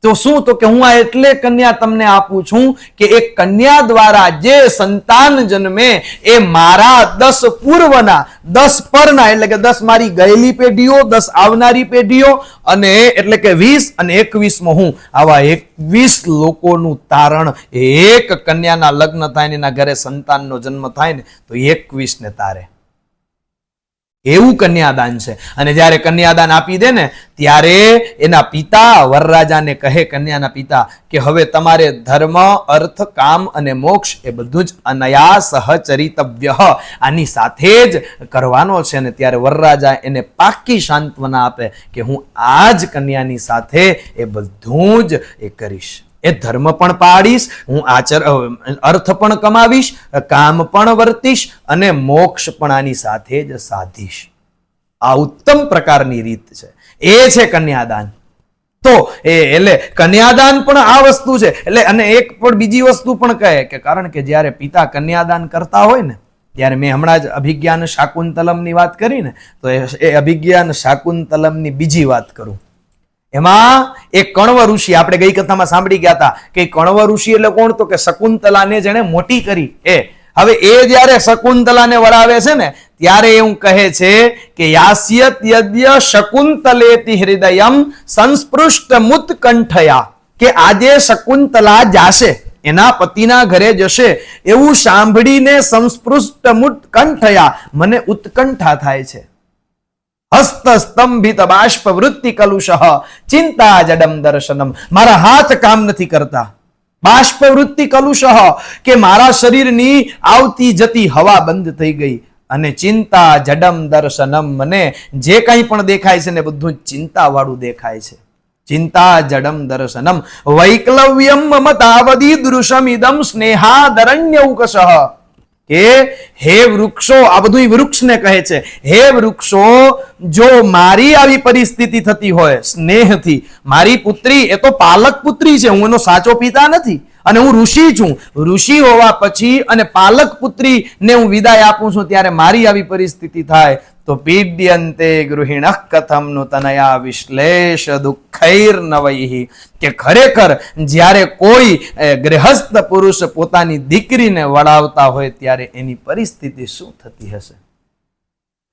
તો શું? તો કે હું આ એટલે કન્યા તમને આપું છું કે એ કન્યા દ્વારા જે સંતાન જન્મે એ મારા 10 પૂર્વના, 10 પરના, એટલે કે 10 મારી ગયેલી પેઢીઓ, 10 આવનારી પેઢીઓ, અને એટલે કે 20 અને 21માં હું, આવા 21 લોકોનું તારણ. એક કન્યાના લગ્ન થાય ને એના ઘરે સંતાનનો જન્મ થાય ને તો 21 ને તારે. એવું કન્યાદાન છે. અને જ્યારે કન્યાદાન આપી દે ને ત્યારે એના પિતા વરરાજાને કહે, કન્યાના પિતા, કે હવે તમારે ધર્મ, અર્થ, કામ અને મોક્ષ એ બધું જ અનયા સહચરિતવ્ય, આની સાથે જ કરવાનો છે. અને ત્યારે વરરાજા એને પાકી સાંત્વના આપે કે હું આ જ કન્યાની સાથે એ બધું જ એ કરીશ. એ ધર્મ પણ પાડીશ, હું અર્થ પણ કમાવીશ, કામ પણ વર્તીશ અને મોક્ષ પણ આની સાથે જ સાધીશ. આ ઉત્તમ પ્રકારની રીત છે. એ છે કન્યાદાન. તો એટલે કન્યાદાન પણ આ વસ્તુ છે. એટલે અને એક પણ બીજી વસ્તુ પણ કહે કે કારણ કે જ્યારે પિતા કન્યાદાન કરતા હોય ને ત્યારે મેં હમણાં જ અભિજ્ઞાન શાકુંતલમની વાત કરી ને, તો એ અભિજ્ઞાન શાકુંતલમની બીજી વાત કરું. એમાં એક કણવ ઋષિ, આપણે ગઈ કથામાં સાંભળી ગયા હતા કે કણવ ઋષિ એટલે કોણ? તો કે શકુંતલાને જેણે મોટી કરી એ. હવે એ જ્યારે શકુંતલાને વરાવે છે ને ત્યારે એવું કહે છે કે યાસ્યત યદ્ય શકુંતલેતિ હૃદયમ સંસ્પૃષ્ટ મુત્કંઠયા, કે આજે શકુંતલા જાશે, એના પતિના ઘરે જશે એવું સાંભળીને સંસ્પૃષ્ટ મુત્કંઠયા, મને ઉત્કંઠા થાય છે. હસ્ત સ્તંભિત બાષ્પ વૃત્તિ કલુષ ચિંતા જડમ દર્શનમ, મારા હાથ કામ નથી કરતા. બાષ્પ વૃત્તિ કલુષ, કે મારા શરીરની આવતી જતી હવા બંધ થઈ ગઈ. અને ચિંતા જડમ દર્શનમ, મને જે કંઈ પણ દેખાય છે ને બધું ચિંતા વાળું દેખાય છે. ચિંતા જડમ દર્શનમ વૈકલવ્યમ મમ તાવદી દૃશમિદમ સ્નેહાદરણ્યૌકશ, કે હે વૃક્ષો, આ બધું વૃક્ષને કહે છે, હે વૃક્ષો, જો મારી આવી પરિસ્થિતિ થતી હોય સ્નેહથી, મારી પુત્રી એ તો પાલક પુત્રી છે, હું એનો સાચો પિતા નથી, અને હું ઋષિ છું, ઋષિ હોવા પછી અને પાલક પુત્રી ને હું વિદાય આપું છું ત્યારે મારી આવી પરિસ્થિતિ થાય તો પીડ્યંતે ગૃહિણઃ કથમ નૂતનયા વિશ્લેષ દુઃખૈર્નવૈહિ, કે ખરેખર જ્યારે કોઈ ગૃહસ્થ પુરુષ પોતાની દીકરીને વડાવતા હોય ત્યારે એની પરિસ્થિતિ શું થતી હશે.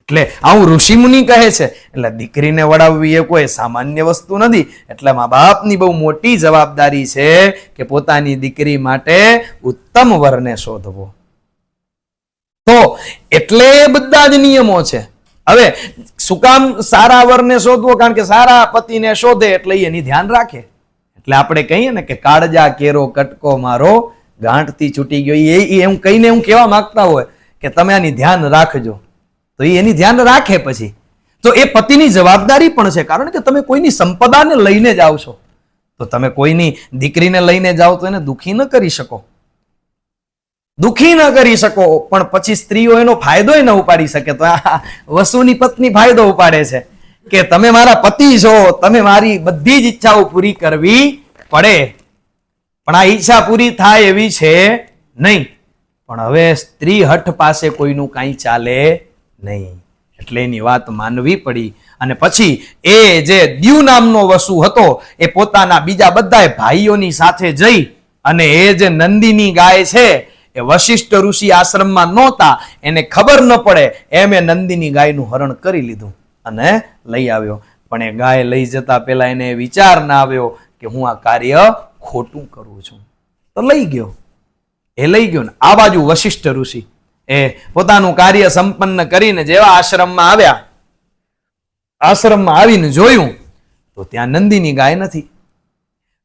એટલે આવું ઋષિમુનિ કહે છે. એટલે દીકરીને વડાવવી એ કોઈ સામાન્ય વસ્તુ નથી. એટલે મા બાપની બહુ મોટી જવાબદારી છે કે પોતાની દીકરી માટે ઉત્તમ વરને શોધવો. તો એટલે બધા જ નિયમો છે. હવે શું કામ સારા વરને શોધવો? કારણ કે સારા પતિને શોધે એટલે એની ધ્યાન રાખે. એટલે આપણે કહીએ ને કે કાળજા કેરો કટકો મારો ગાંઠથી છૂટી ગયો. એ એમ કહીને હું કહેવા માંગતા હોય કે તમે આની ધ્યાન રાખજો, તો એ એની ધ્યાન રાખે. પછી તો એ પતિની જવાબદારી પણ છે. કારણ કે તમે કોઈની સંપદાને લઈને જાઓ છો, તો તમે કોઈની દીકરીને લઈને જાઓ તો એને દુઃખી ન કરી શકો, પણ પછી સ્ત્રીઓ એનો ફાયદો ન ઉપાડી શકે. તો આ વસુની પત્ની ફાયદો ઉપાડે છે કે તમે મારા પતિ છો, તમે મારી બધી જ ઈચ્છાઓ પૂરી કરવી પડે. પણ આ ઈચ્છા પૂરી થાય એવી છે નહીં. પણ હવે સ્ત્રી હઠ પાસે કોઈનું કાંઈ ચાલે નહીં. એટલે એની વાત માનવી પડી. અને પછી એ જે દ્યુ નામનો વસુ હતો એ પોતાના બીજા બધા ભાઈઓની સાથે જઈ અને એ જે નંદીની ગાય છે એ વશિષ્ઠ ઋષિ આશ્રમમાં નહોતા, એને ખબર ન પડે એમ એ નંદીની ગાયનું હરણ કરી લીધું અને લઈ આવ્યો. પણ એ ગાય લઈ જતા પહેલા એને વિચાર ના આવ્યો કે હું આ કાર્ય ખોટું કરું છું. તો લઈ ગયો. ને આ બાજુ વશિષ્ઠ ઋષિ એ પોતાનું કાર્ય સંપન્ન કરીને જેવા આશ્રમમાં આવ્યા, આશ્રમમાં આવીને જોયું તો ત્યાં નંદીની ગાય નથી.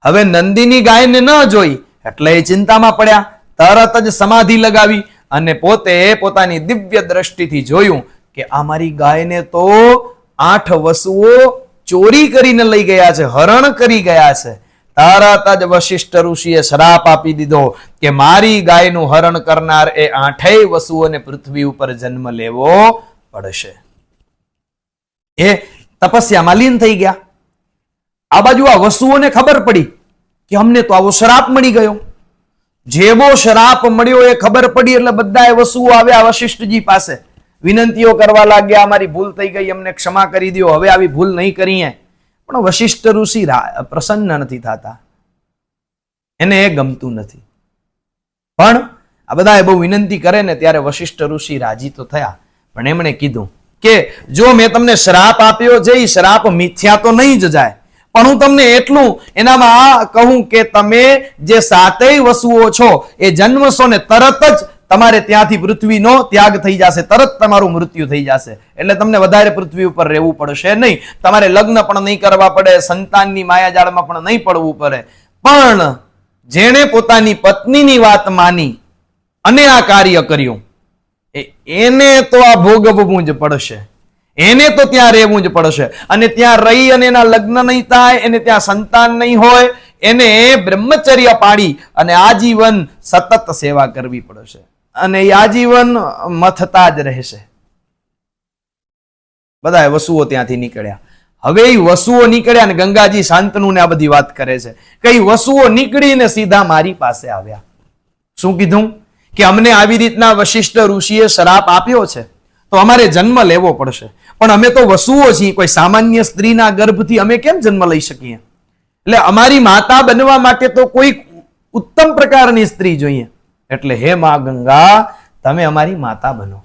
હવે નંદીની ગાયને ન જોઈ એટલે એ ચિંતામાં પડ્યા. તરત જ સમાધિ લગાવી અને પોતે પોતાની દિવ્ય દ્રષ્ટિથી જોયું કે આ મારી ગાયને તો 8 વસુઓ ચોરી કરીને લઈ ગયા છે, હરણ કરી ગયા છે. તરત જ વશિષ્ઠ ઋષિએ શ્રાપ આપી દીધો કે મારી ગાયનું હરણ કરનાર એ 8 વસુઓને પૃથ્વી ઉપર જન્મ લેવો પડશે. એ તપસ્યામાં લીન થઈ ગયા. આ બાજુ આ વસુઓને ખબર પડી કે અમને તો આવો શ્રાપ મળી ગયો. જેવો શ્રાપ મળ્યો એ ખબર પડી એટલે બધા વસુઓ આવ્યા વશિષ્ઠજી પાસે, વિનંતીઓ કરવા લાગ્યા, અમારી ભૂલ થઈ ગઈ, અમને ક્ષમા કરી દો, હવે આવી ભૂલ નહીં કરીએ. પણ વશિષ્ઠ ઋષિ પ્રસન્ન નથી થતા, એને એ ગમતું નથી. પણ આ બધા બહુ વિનંતી કરે ને ત્યારે વશિષ્ઠ ઋષિ રાજી તો થયા, પણ એમણે કીધું કે જો મેં તમને શ્રાપ આપ્યો છે એ શ્રાપ મિથ્યા તો નહીં જ જાય, પણ હું તમને એટલું એનામાં આ કહું કે તમે જે 7 વસુઓ છો એ જન્મશો ને તરત જ તમારે ત્યાંથી પૃથ્વીનો ત્યાગ થઈ જશે, તરત તમારું મૃત્યુ થઈ જશે. એટલે તમને વધારે પૃથ્વી ઉપર રહેવું પડશે નહીં, તમારે લગ્ન પણ નહીં કરવા પડે, સંતાનની માયાજાળમાં પણ નહીં પડવું પડે. પણ જેણે પોતાની પત્નીની વાત માની અને આ કાર્ય કર્યું એને તો આ ભોગવવું જ પડશે, એને તો ત્યાં રહેવું જ પડશે. અને ત્યાં રહી અને એના લગ્ન નહીં થાય, એને ત્યાં સંતાન નહીં હોય, એને બ્રહ્મચર્ય પાડી અને આજીવન સતત સેવા કરવી પડશે અને એ આજીવન મથતા જ રહેશે. બધા વસુઓ ત્યાંથી નીકળ્યા. હવે એ વસુઓ નીકળ્યા અને ગંગાજી શાંતનુ ને આ બધી વાત કરે છે. કઈ વસુઓ નીકળીને સીધા મારી પાસે આવ્યા. શું કીધું કે અમને આવી રીતના વશિષ્ઠ ઋષિએ શ્રાપ આપ્યો છે તો અમારે જન્મ લેવો પડશે, પણ અમે તો વસુઓ છીએ, કોઈ સામાન્ય સ્ત્રીના ગર્ભથી અમે કેમ જન્મ લઈ શકીએ? એટલે અમારી માતા બનવા માટે તો કોઈ ઉત્તમ પ્રકારની સ્ત્રી જોઈએ. એટલે હે મા ગંગા, તમે અમારી માતા બનો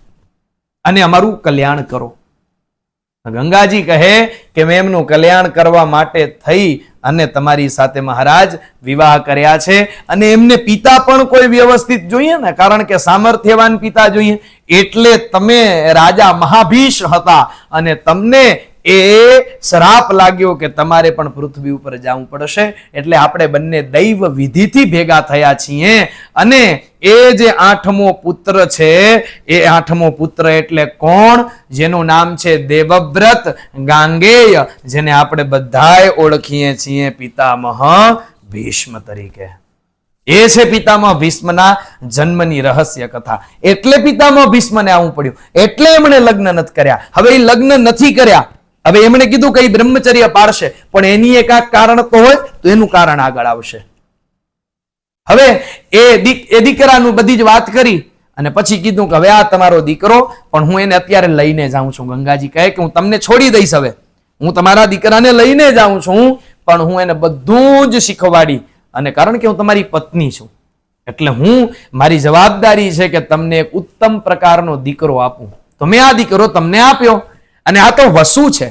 અને અમારું કલ્યાણ કરો. ગંગાજી કહે કે મેં એમનું કલ્યાણ કરવા માટે થઈ અને તમારી સાથે મહારાજ વિવાહ કર્યા છે. અને એમને પિતા પણ કોઈ વ્યવસ્થિત જોઈએ ને, કારણ કે સામર્થ્યવાન પિતા જોઈએ. એટલે તમે રાજા મહાભીષ હતા અને તમને એ શ્રાપ લાગ્યો કે તમારે પણ પૃથ્વી ઉપર જવું પડશે. એટલે આપણે બંને દૈવ વિધિથી ભેગા થયા છીએ. અને એ જે 8મો પુત્ર છે એ 8મો પુત્ર એટલે કોણ? જેનું નામ છે દેવવ્રત ગાંગેય, જેને આપણે બધાએ ઓળખીએ છીએ પિતામહ ભીષ્મ તરીકે. એ છે પિતામહ ભીષ્મના જન્મની રહસ્ય કથા. એટલે પિતામહ ભીષ્મને આવવું પડ્યું, એટલે એમણે લગ્ન નથી કર્યા. હવે એ લગ્ન નથી કર્યા, હવે એમણે કીધું કે બ્રહ્મચર્ય પાળશે, પણ એની એક કારણ તો હોય તો એનું કારણ આગળ આવશે. હવે એ દીકરાનું બધી જ વાત કરી અને પછી કીધું કે હવે આ તમારો દીકરો, પણ હું એને અત્યારે લઈને જાઉં છું. ગંગાજી કહે કે હું તમને છોડી દઈશ, હવે હું તમારા દીકરાને લઈને જાઉં છું, પણ હું એને બધું જ શીખવાડી, અને કારણ કે હું તમારી પત્ની છું એટલે હું મારી જવાબદારી છે કે તમને એક ઉત્તમ પ્રકારનો દીકરો આપું. તો મેં આ દીકરો તમને આપ્યો, અને આ તો વસુ છે,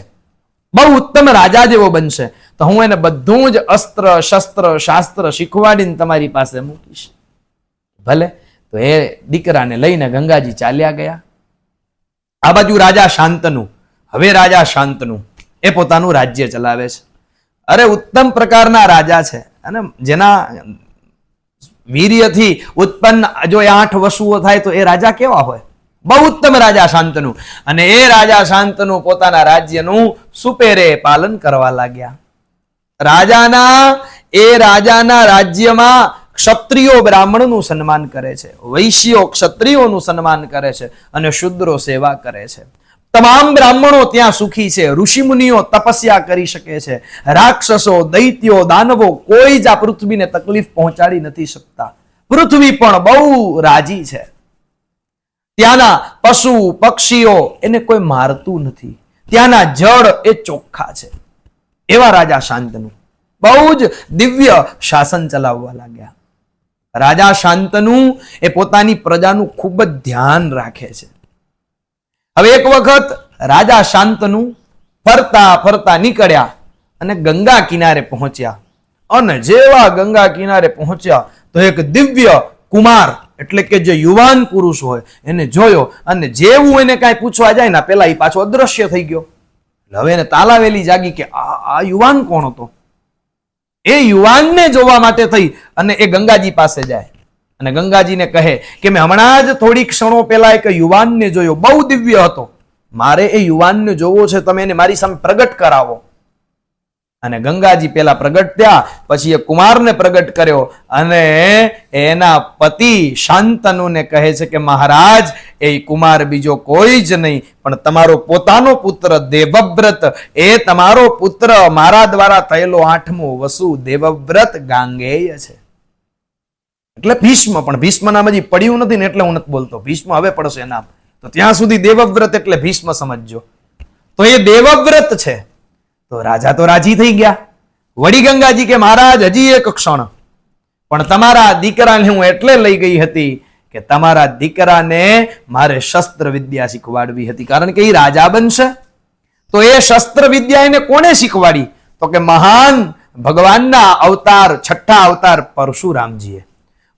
બહુ ઉત્તમ રાજા જેવો બનશે, તો હું એને બધું જ અસ્ત્ર શસ્ત્ર શાસ્ત્ર શીખવાડીને તમારી પાસે મૂકીશ. ભલે. તો એ દીકરાને લઈને ગંગાજી ચાલ્યા ગયા. આ બાજુ રાજા શાંતનુ. હવે રાજા શાંતનુ એ પોતાનું રાજ્ય ચલાવે છે. અરે ઉત્તમ પ્રકારના રાજા છે, અને જેના વીર્યથી ઉત્પન્ન જો 8 વસુઓ થાય તો એ રાજા કેવા હોય? બહુ ઉત્તમ રાજા શાંતનુ. અને એ રાજા શાંતનુ પોતાના રાજ્યનું સુપેરે પાલન કરવા લાગ્યા. રાજાના રાજ્યમાં ક્ષત્રિયો બ્રાહ્મણનું સન્માન કરે છે, વૈશ્યો ક્ષત્રિયોનું સન્માન કરે છે, અને શુદ્રો સેવા કરે છે. તમામ બ્રાહ્મણો ત્યાં સુખી છે. ઋષિમુનિઓ તપસ્યા કરી શકે છે. રાક્ષસો, દૈત્યો, દાનવો કોઈ જ આ પૃથ્વીને તકલીફ પહોંચાડી નથી શકતા. પૃથ્વી પણ બહુ રાજી છે. ત્યાંના પશુ પક્ષીઓ એને કોઈ મારતું નથી. ત્યાંના જળ એ ચોખ્ખા છે. એવા રાજા શાંતનુ બહુ જ દિવ્ય શાસન ચલાવવા લાગ્યા. રાજા શાંતનુ એ પોતાની પ્રજાનું ખૂબ જ ધ્યાન રાખે છે. હવે એક વખત રાજા શાંતનુ ફરતા ફરતા નીકળ્યા અને ગંગા કિનારે પહોંચ્યા. અને જેવા ગંગા કિનારે પહોંચ્યા તો એક દિવ્ય કુમાર એટલે કે જે યુવાન પુરુષ હોય એને જોયો, અને જેવું એને કાંઈ પૂછવા જાય ને પેલા એ પાછો અદ્રશ્ય થઈ ગયો. હવે એને તાલાવેલી જાગી કે આ યુવાન કોણ હતો? એ યુવાનને જોવા માટે થઈ અને એ ગંગાજી પાસે જાય અને ગંગાજીને કહે કે મેં હમણાં જ થોડી ક્ષણો પહેલા એક યુવાનને જોયો, બહુ દિવ્ય હતો, મારે એ યુવાનને જોવો છે, તમે એને મારી સામે પ્રગટ કરાવો. અને ગંગાજી પેલા પ્રગટ થયા, પછી એ કુમારને પ્રગટ કર્યો અને એના પતિ શાંતનુને કહે છે કે મહારાજ, એ કુમાર બીજો કોઈ જ નહીં પણ તમારો પોતાનો પુત્ર દેવવ્રત, એ તમારો પુત્ર મારા દ્વારા થયેલો 8મો વસુ દેવવ્રત ગાંગેય છે. એટલે ભીષ્મ, પણ ભીષ્મ નામ હજી પડ્યું નથી ને એટલે હું નથી બોલતો. ભીષ્મ હવે પડશે નામ, તો ત્યાં સુધી દેવવ્રત એટલે ભીષ્મ સમજજો. તો એ દેવવ્રત છે. તો રાજા તો રાજી થઈ ગયા. વળી ગંગાજી કે મહારાજ હજી એક ક્ષણ, પણ તમારા દીકરાને હું એટલે લઈ ગઈ હતી કે તમારા દીકરાને મારે શસ્ત્ર વિદ્યા શીખવાડવી હતી, કારણ કે એ રાજા બનશે. તો એ શસ્ત્ર વિદ્યા એને કોને શીખવાડી? તો કે મહાન ભગવાનના અવતાર, 6ઠા અવતાર પરશુરામજીએ.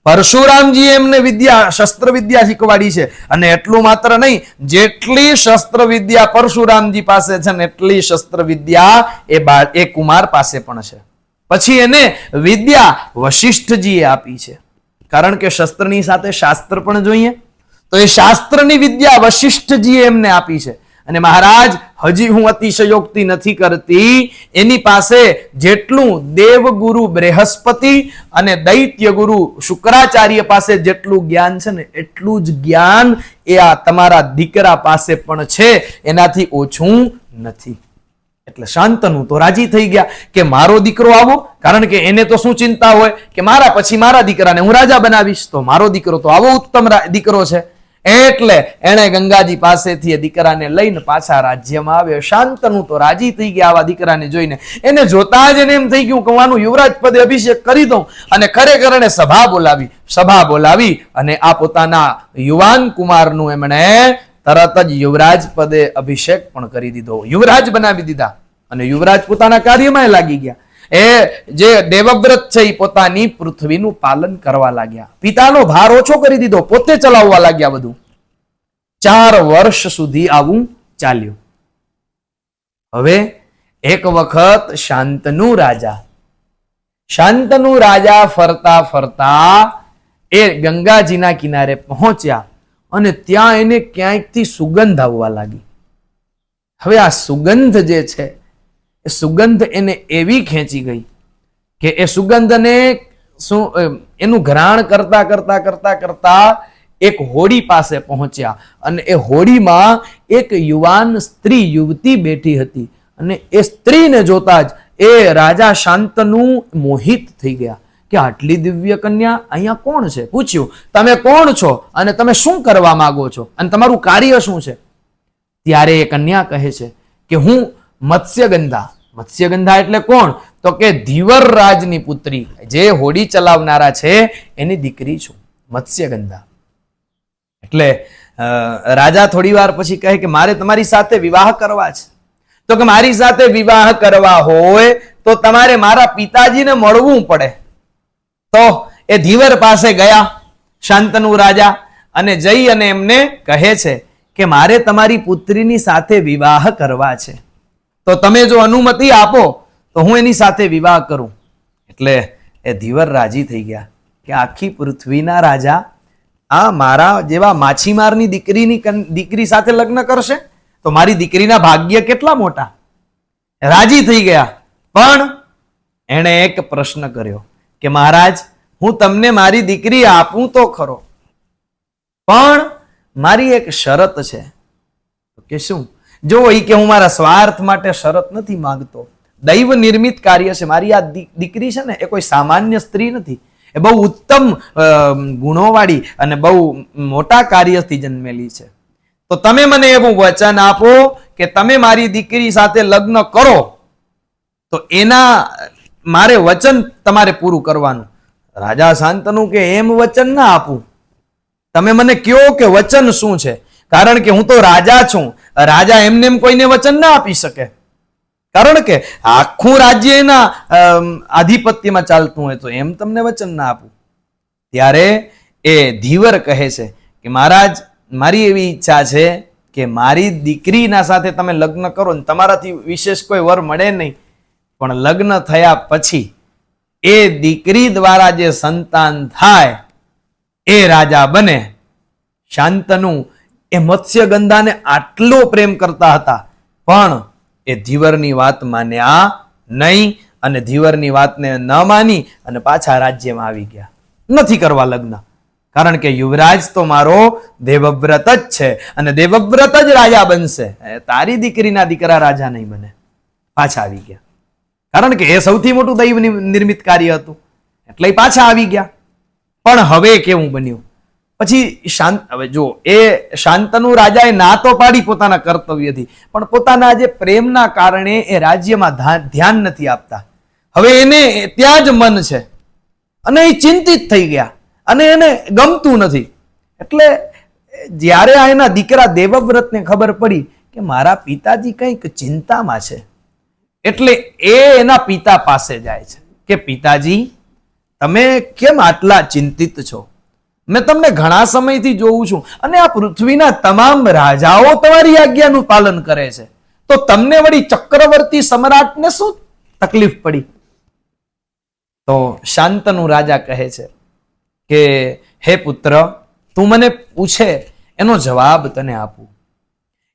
પરશુરામજી એમને વિદ્યા, શસ્ત્ર વિદ્યા શીખવાડી છે. અને એટલું માત્ર નહીં, જેટલી શસ્ત્ર વિદ્યા પરશુરામજી પાસે છે ને એટલી શસ્ત્ર વિદ્યા એ કુમાર પાસે પણ છે. પછી એને વિદ્યા વશિષ્ઠજીએ આપી છે, કારણ કે શસ્ત્રની સાથે શાસ્ત્ર પણ જોઈએ. તો એ શાસ્ત્રની વિદ્યા વશિષ્ઠજીએ એમને આપી છે. અને મહારાજ હજી હું અતિશયોક્તિ નથી કરતી, એની પાસે જેટલું દેવગુરુ બૃહસ્પતિ અને દૈત્ય ગુરુ શુક્રાચાર્ય પાસે જેટલું જ્ઞાન છે ને એટલું જ જ્ઞાન એ આ તમારા દીકરા પાસે પણ છે, એનાથી ઓછું નથી. એટલે શાંતનુ તો રાજી થઈ ગયા કે મારો દીકરો આવો, કારણ કે એને તો શું ચિંતા હોય કે મારા પછી મારા દીકરાને હું રાજા બનાવીશ, તો મારો દીકરો તો આવો ઉત્તમ દીકરો છે. એટલે એણે ગંગાજી પાસેથી એ દીકરાને લઈને પાછા રાજ્યમાં આવ્યો. શાંતનુ તો રાજી થઈ ગયા આવા દીકરાને જોઈને. એને જોતા જ એને એમ થઈ ગયું કે આનું યુવરાજ પદે અભિષેક કરી દઉં. અને ખરેખર એને સભા બોલાવી અને આ પોતાના યુવાન કુમારનું એમણે તરત જ યુવરાજ પદે અભિષેક પણ કરી દીધો, યુવરાજ બનાવી દીધા. અને યુવરાજ પોતાના કાર્યમાં લાગી ગયા. એ જે દેવવ્રત છે એ પોતાની પૃથ્વીનું પાલન કરવા લાગ્યા. પિતાનો ભાર ઓછો કરી દીધો, પોતે ચલાવવા લાગ્યા બધું. 4 વર્ષ સુધી આવું ચાલ્યું. હવે એક વખત શાંતનુ રાજા ફરતા ફરતા એ ગંગાજીના કિનારે પહોંચ્યા અને ત્યાં એને ક્યાંકથી સુગંધ આવવા લાગી. હવે આ સુગંધ જે છે એ સુગંધ એને એવી ખેંચી ગઈ કે એ સુગંધને એનું ઘ્રાણ કરતા કરતા કરતા કરતા એક હોડી પાસે પહોંચ્યા. અને એ હોડીમાં એક યુવાન સ્ત્રી, યુવતી બેઠી હતી. અને એ સ્ત્રીને જોતા જ એ રાજા શાંતનુ મોહિત થઈ ગયા કે આટલી દિવ્ય કન્યા અહીંયા કોણ છે? પૂછ્યું, તમે કોણ છો અને તમે શું કરવા માંગો છો અને તમારું કાર્ય શું છે? ત્યારે એ કન્યા કહે છે કે હું મત્સ્યગંધા એટલે કોણ? તો કે ધીવર રાજની પુત્રી, જે હોડી ચલાવનારા છે એની દીકરી છું, મત્સ્યગંધા. એટલે રાજા થોડી વાર પછી કહે કે મારે તમારી સાથે વિવાહ કરવા છે. તો કે મારી સાથે વિવાહ કરવા હોય તો તમારે મારા પિતાજીને મળવું પડે. તો એ ધીવર પાસે ગયા શાંતનુ રાજા, અને જઈ અને એમને કહે છે કે મારે તમારી પુત્રીની સાથે વિવાહ કરવા છે, તો તમે જો અનુમતિ આપો તો હું એની સાથે વિવાહ કરું. એટલે એ ધીવર રાજી થઈ ગયા કે આખી પૃથ્વીના રાજા આ મારા જેવા માછીમારની દીકરી સાથે લગ્ન કરશે તો મારી દીકરીના ભાગ્ય કેટલા મોટા. રાજી થઈ ગયા. પણ એણે એક પ્રશ્ન કર્યો કે મહારાજ, હું તમને મારી દીકરી આપું તો ખરો, પણ મારી એક શરત છે. કે શું? જો એ કે હું મારા સ્વાર્થ માટે શરત નથી માંગતો, દૈવ નિર્મિત કાર્ય છે. મારી આ દીકરી છે ને એ કોઈ સામાન્ય સ્ત્રી નથી, એ બહુ ઉત્તમ ગુણોવાળી અને બહુ મોટા કાર્યથી જન્મેલી છે. તો તમે મને એવું વચન આપો કે તમે મારી દીકરી સાથે લગ્ન કરો તો એના મારે વચન તમારે પૂરું કરવાનું. રાજા શાંતનુ કે એમ વચન ના આપું, તમે મને કહો કે વચન શું છે, કારણ કે હું તો રાજા છું. રાજા એમને એમ કોઈને વચન ના આપી શકે, કારણ કે આખું રાજ્ય એના આધિપત્યમાં ચાલતું હોય, તો એમ તમને વચન ના આપું. ત્યારે એ ધીવર કહે છે કે મહારાજ, મારી એવી ઈચ્છા છે કે મારી દીકરીના સાથે તમે લગ્ન કરો ને તમારાથી વિશેષ કોઈ વર મળે નહીં, પણ લગ્ન થયા પછી એ દીકરી દ્વારા જે સંતાન થાય એ રાજા બને. શાંતનુ એ મત્સ્યગંધાને આટલો પ્રેમ કરતા હતા, પણ એ ધીવરની વાત માન્યા નહીં, અને ધીવરની વાતને ન માની અને પાછા રાજ્યમાં આવી ગયા. નથી કરવા લગ્ન, કારણ કે યુવરાજ તો મારો દેવવ્રત જ છે અને દેવવ્રત જ રાજા બનશે, તારી દીકરીના દીકરા રાજા નહીં બને. પાછા આવી ગયા, કારણ કે એ સૌથી મોટું દૈવ નિર્મિત કાર્ય હતું, એટલે પાછા આવી ગયા. પણ હવે કેવું બન્યું? પછી હવે જો એ શાંતનુ રાજાએ ના તો પાડી પોતાના કર્તવ્યથી, પણ પોતાના જે પ્રેમના કારણે એ રાજ્યમાં ધ્યાન નથી આપતા. હવે એને ત્યાં જ મન છે અને એ ચિંતિત થઈ ગયા અને એને ગમતું નથી. એટલે જ્યારે આ એના દીકરા દેવવ્રતને ખબર પડી કે મારા પિતાજી કંઈક ચિંતામાં છે, એટલે એ એના પિતા પાસે જાય છે કે પિતાજી, તમે કેમ આટલા ચિંતિત છો? મેં તમને ઘણા સમયથી જોઉં છું અને આ પૃથ્વીના તમામ રાજાઓ તમારી આજ્ઞાનું પાલન કરે છે, તો તમને વળી ચક્રવર્તી સમ્રાટને શું તકલીફ પડી? તો શાંતનુ રાજા કહે છે કે હે પુત્ર, તું મને પૂછે એનો જવાબ તને આપું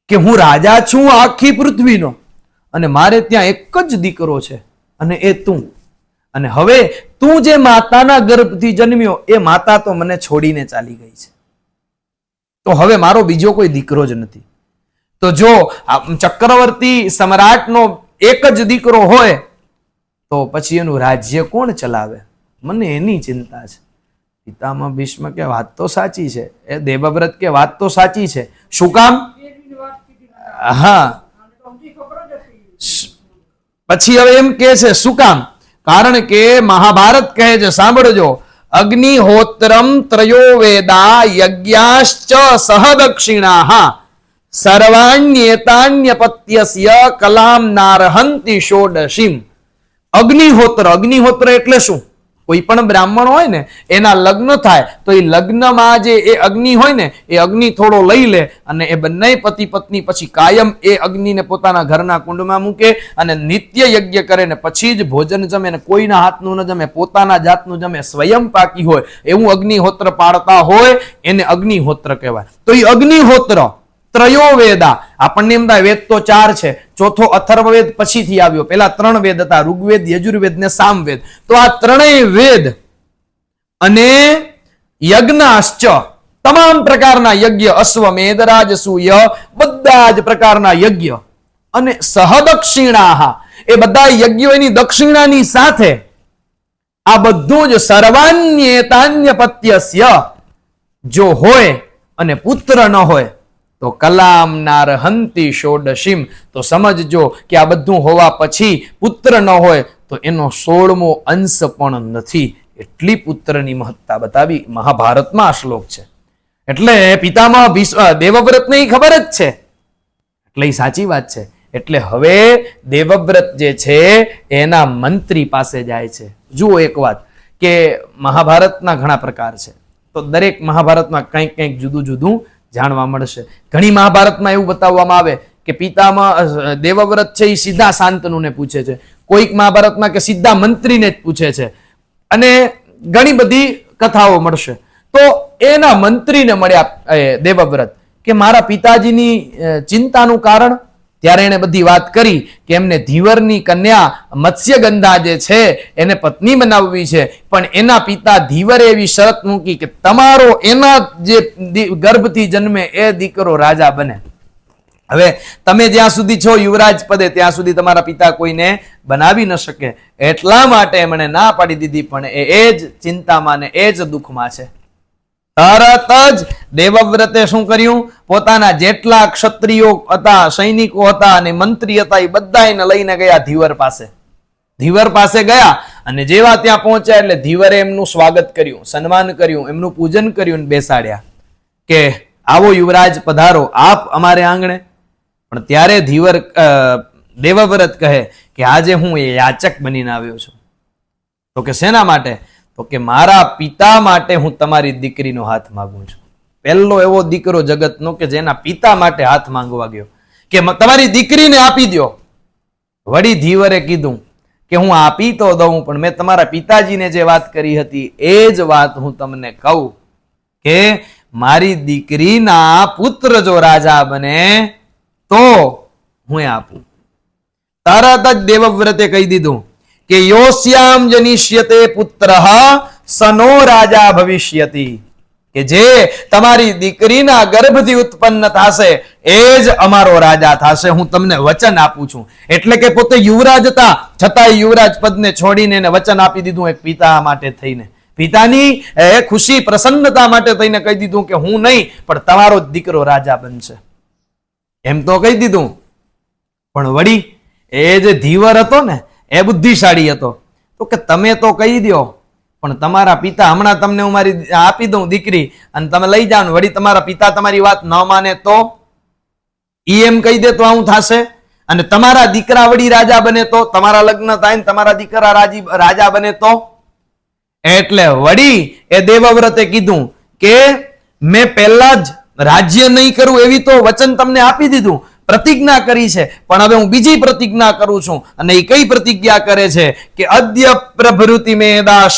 કે હું રાજા છું આખી પૃથ્વીનો, અને મારે ત્યાં એક જ દીકરો છે અને એ તું. અને હવે તું જે માતાના ગર્ભથી જન્મ્યો એ માતા તો મને છોડીને ચાલી ગઈ છે, તો હવે મારો બીજો કોઈ દીકરો જ નથી. તો જો ચક્રવર્તી સમ્રાટનો એક જ દીકરો હોય તો પછી એનું રાજ્ય કોણ ચલાવે? મને એની ચિંતા છે. પિતામહ ભીષ્મ કે વાત તો સાચી છે, એ દેવવ્રત કે વાત તો સાચી છે. શું કામ? હા, પછી હવે એમ કે છે શું કામ? કારણ કે મહાભારત કહે છે, સાંભળજો, અગ્નિહોત્રમ ત્રયો વેદા યજ્ઞાશ્ચ સહદક્ષિણાઃ સર્વાણ્યેતાન્યપત્યસ્ય કલામ નારહંતિ ષોડશીમ. અગ્નિહોત્ર, અગ્નિહોત્ર એટલે શું? કોઈ પણ બ્રાહ્મણ હોય ને એના લગ્ન થાય તો એ લગ્નમાં જે એ અગ્નિ હોય ને એ અગ્નિ થોડો લઈ લે અને એ બંને પતિ પત્ની પછી કાયમ એ અગ્નિને પોતાના ઘરના કુંડમાં મૂકે અને નિત્ય યજ્ઞ કરે ને પછી જ ભોજન જમે, ને કોઈના હાથનું ન જમે, પોતાના જાતનું જમે, સ્વયં પાકી હોય એવું અગ્નિહોત્ર પાડતા હોય એને અગ્નિહોત્ર કહેવાય. તો એ અગ્નિહોત્ર ત્રયો વેદા, આપણને એમ થાય વેદ તો 4 છે, ચોથો અથર્વવેદ પછીથી આવ્યો, પેલા 3 વેદ હતા, ઋગ્વેદ, યજુર્વેદ ને સામવેદ. તો આ ત્રણેય વેદ અને યજ્ઞાશ્ચ, તમામ પ્રકારના યજ્ઞ, અશ્વમેધ, રાજસૂય, બધા જ પ્રકારના યજ્ઞ, અને સહદક્ષિણાઃ, એ બધા યજ્ઞો એની દક્ષિણાની સાથે આ બધું જ સર્વાન્યેતાન્યપત્યસ્ય જો હોય અને પુત્ર ન હોય તો કલામ નારહંતિ ષોડશીમ, તો સમજજો કે આ બધું હોવા પછી પુત્ર ન હોય તો એનો 16મો અંશ પણ નથી. એટલી પુત્રની મહત્તા બતાવી મહાભારતમાં આ શ્લોક છે. એટલે પિતામહ દેવવ્રતને ઈ ખબર જ છે, એટલે એ સાચી વાત છે. એટલે હવે દેવવ્રત જે છે એના મંત્રી પાસે જાય છે. જુઓ એક વાત કે મહાભારતના ઘણા પ્રકાર છે, તો દરેક મહાભારતમાં કંઈક કંઈક જુદું જુદું જાણવા મળશે. ઘણી મહાભારતમાં એવું બતાવવામાં આવે કે પિતામહ દેવવ્રત છે એ સીધા શાંતનુને પૂછે છે, કોઈક મહાભારતમાં કે સીધા મંત્રીને જ પૂછે છે, અને ઘણી બધી કથાઓ મળશે. તો એના મંત્રીને મળ્યા દેવવ્રત કે મારા પિતાજીની ચિંતાનું કારણ. ત્યારે એને બધી વાત કરી કે એમને ધીવરની કન્યા મત્સ્યગંધા જે છે એને પત્ની બનાવવી છે, પણ એના પિતા ધીવરે એવી શરત મૂકી કે તમારો એના જે ગર્ભથી જન્મે એ દીકરો રાજા બને. હવે તમે જ્યાં સુધી છો યુવરાજ પદે ત્યાં સુધી તમારા પિતા કોઈને બનાવી ન શકે, એટલા માટે એમણે ના પાડી દીધી. પણ એ જ ચિંતામાં ને એ જ દુઃખમાં છે. તરત જ દેવવ્રતે શું કર્યું, પોતાના જેટલા ક્ષત્રિયો હતા, સૈનિકો હતા અને મંત્રી હતા એ બધા એને લઈને ગયા ધીવર પાસે. ધીવર પાસે ગયા અને જેવા ત્યાં પહોંચ્યા એટલે ધીવરે એમનું સ્વાગત કર્યું, સન્માન કર્યું, એમનું પૂજન કર્યું, બેસાડ્યા કે આવો યુવરાજ પધારો આપ અમારે આંગણે. પણ ત્યારે ધીવર દેવવ્રત કહે કે આજે હું યાચક બનીને આવ્યો છું. તો કે શેના માટે? તો કે મારા પિતા માટે હું તમારી દીકરીનો હાથ માંગુ છું. પહેલો એવો દીકરો જગતનો કે જેના પિતા માટે હાથ માંગવા ગયો કે તમારી દીકરીને આપી દો. વળી ધીવરે કીધું કે હું આપી તો દઉં, પણ મેં તમારા પિતાજીને જે વાત કરી હતી એ જ વાત હું તમને કહું કે મારી દીકરીના પુત્ર જો રાજા બને તો હું આપું. તરત જ દેવવ્રતે કહી દીધું કે યોસ્યામ જનિષ્યતે પુત્રઃ સનો રાજા ભવિષ્યતિ, કે જે તમારી દીકરીના ગર્ભથી ઉત્પન્ન થશે એ જ અમારો રાજા થશે. હું તમને વચન આપું છું. એટલે કે પોતે યુવરાજ હતા છતાંય યુવરાજ પદને છોડીને એને વચન આપી દીધું એક પિતા માટે થઈને, પિતાની ખુશી પ્રસન્નતા માટે થઈને કહી દીધું કે હું નહીં પણ તમારો જ દીકરો રાજા બનશે. એમ તો કહી દીધું. પણ વળી એ જે ધીવર હતો ને એ બુદ્ધિશાળી હતો. તો કે તમે તો કહી દો પણ તમારા પિતા, હમણાં તમને હું મારી આપી દઉં દીકરી અને તમે લઈ જાઓ, વળી તમારા પિતા તમારી વાત ન માને તો? ઈ એમ કહી દે તો આવું થશે. અને તમારા દીકરા વળી રાજા બને તો, તમારા લગ્ન થાય ને તમારા દીકરા રાજા બને તો? એટલે વળી એ દેવવ્રતે કીધું કે મેં પહેલા જ રાજ્ય નહીં કરું એવી તો વચન તમને આપી દીધું, પ્રતિજ્ઞા કરી છે, પણ હવે હું બીજી પ્રતિજ્ઞા કરું છું. અને એ કઈ પ્રતિજ્ઞા કરે છે કે અદ્ય પ્રભૃતિ મે દાશ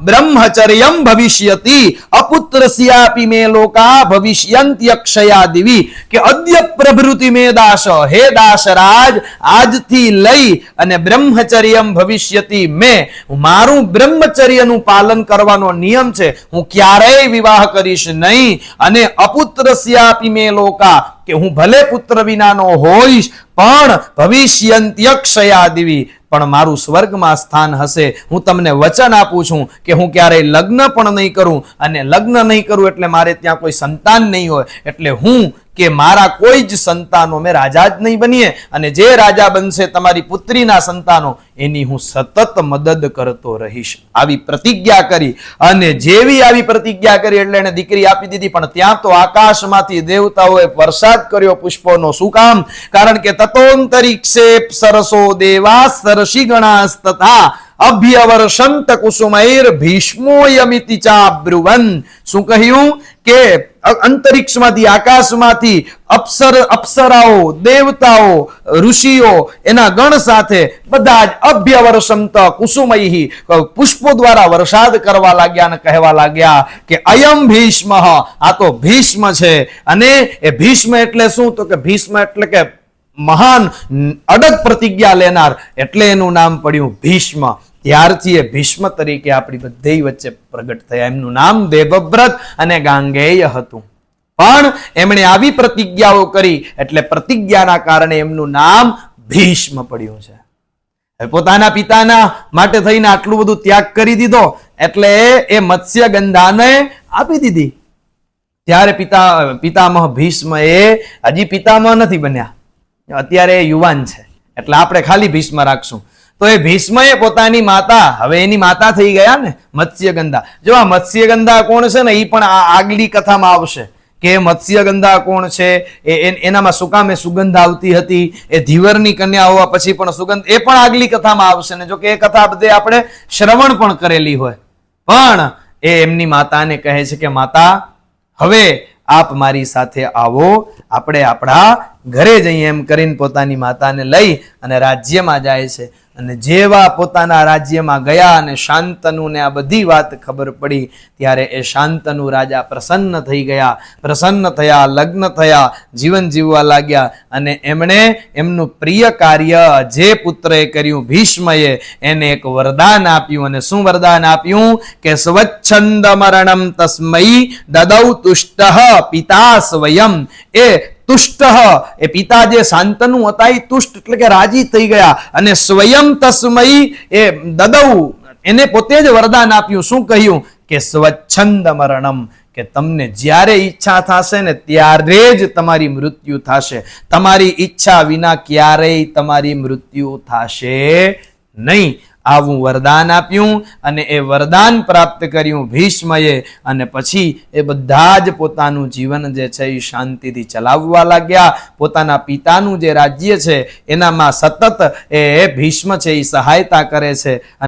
બ્રહ્મચર્યમ ભવિષ્યતિ અપુત્રસ્યાપી મે લોકા ભવિષ્યંત્યક્ષયા દિવી, કે અદ્ય પ્રભૃતિ મે દાશ, હે દાશરાજ આજથી લઈ અને બ્રહ્મચર્યમ ભવિષ્યતિ, મેં મારું બ્રહ્મચર્યનું પાલન કરવાનો નિયમ છે, હું ક્યારેય વિવાહ કરીશ નહીં. અને અપુત્રસ્યાપી મે લોકા, કે હું ભલે પુત્ર વિનાનો હોઈશ પણ ભવિષ્યંત્યક્ષયા દિવી, પણ મારું સ્વર્ગમાં સ્થાન હશે. હું તમને વચન આપું છું કે હું ક્યારેય લગ્ન પણ નહીં કરું, અને લગ્ન નહીં કરું એટલે મારે ત્યાં કોઈ સંતાન નહીં હોય, એટલે હું કે મારા કોઈ જ સંતાનો મેં રાજા જ નહીં બનીએ, અને જે રાજા બનશે તમારી પુત્રીના સંતાનો એની હું સતત મદદ કરતો રહીશ. આવી પ્રતિજ્ઞા કરી. અને જેવી આવી પ્રતિજ્ઞા કરી એટલે એને દીકરી આપી દીધી. પણ ત્યાં તો આકાશમાંથી દેવતાઓએ વરસાદ કર્યો પુષ્પોનો. શું કામ? કારણ કે તતોંતરિક્ષે સરસો દેવા સરસી ગણાસ તથા અભ્યવર્ષંત કુસુમૈર ભીષ્મોયમિતિ ચાબ્રુવન. શું કહ્યું કે અંતરિક્ષમાંથી, આકાશમાંથી અપ્સરાઓ, દેવતાઓ, ઋષિઓ એના ગણ સાથે બધા જ અભ્યવર્ષંત કુસુમૈ પુષ્પો દ્વારા વરસાદ કરવા લાગ્યા અને કહેવા લાગ્યા કે અયમ ભીષ્મ, આ તો ભીષ્મ છે. અને એ ભીષ્મ એટલે શું? તો કે ભીષ્મ એટલે કે મહાન અડગ પ્રતિજ્ઞા લેનાર, એટલે એનું નામ પડ્યું ભીષ્મ. ત્યારથી એ ભીષ્મ તરીકે આપણી બધી વચ્ચે પ્રગટ થયા. એમનું નામ દેવવ્રત અને ગાંગેય હતું. પણ એમણે આવી પ્રતિજ્ઞાઓ કરી એટલે પ્રતિજ્ઞાના કારણે એમનું નામ ભીષ્મ પડ્યું છે. પોતાના પિતાના માટે થઈને આટલું બધું ત્યાગ કરી દીધો એટલે એ મત્સ્યગંધાને આપી દીધી. ત્યારે પિતામહ ભીષ્મ એ હજી પિતામહ નથી બન્યા, અત્યારે યુવાન છે, એટલે આપણે ખાલી ભીષ્મ રાખશું. તો તો એ ભીષ્મએ પોતાની માતા, હવે એની માતા થઈ ગયા ને મત્સ્યગંધા. જો આ મત્સ્યગંધા કોણ છે ને એ પણ આ આગલી કથામાં આવશે કે મત્સ્યગંધા કોણ છે, એનામાં શું કામે સુગંધ આવતી હતી, એ ધીવરની કન્યા હોવા પછી પણ સુગંધ, એ પણ આગલી કથામાં આવશે ને. જો કે એ કથા બધે આપણે શ્રવણ પણ કરેલી હોય, પણ એ એમની માતાને કહે છે કે માતા હવે આપ મારી સાથે આવો, આપણે આપણા ઘરે જઈએ એમ કરીને પોતાની માતાને લઈ અને રાજ્યમાં જાય છે. અને જેવા પોતાના રાજ્યમાં ગયા અને શાંતનુને આ બધી વાત ખબર પડી ત્યારે એ શાંતનુ રાજા પ્રસન્ન થઈ ગયા, પ્રસન્ન થયા, લગ્ન થયા, જીવન જીવવા લાગ્યા. અને એમણે એમનું પ્રિય કાર્ય જે પુત્રએ કર્યું ભીષ્મએ, એને એક વરદાન આપ્યું. અને શું વરદાન આપ્યું કે સ્વચ્છંદ મરણમ તસ્મૈ દદૌ તુષ્ટ પિતા સ્વયં. એ તુષ્ટ, એ પિતા જે શાંતનુ હતા એ તુષ્ટ એટલે કે રાજી થઈ ગયા. અને સ્વયં તસ્મૈ એ દદૌ, એને પોતે જ વરદાન આપ્યું. શું કહ્યું કે સ્વચ્છંદ મરણમ, કે તમને જ્યારે ઈચ્છા થશે ને ત્યારે જ તમારી મૃત્યુ થશે, તમારી ઈચ્છા વિના ક્યારેય તમારી મૃત્યુ થશે નહીં. આવું વરદાન આપ્યું અને એ વરદાન પ્રાપ્ત કર્યું ભીષ્મએ. અને પછી એ બધા જ પોતાનું જીવન જે છે એ શાંતિથી ચલાવવા લાગ્યા. પોતાના પિતાનું જે રાજ્ય છે એનામાં સતત એ ભીષ્મ છે એ સહાયતા કરે છે.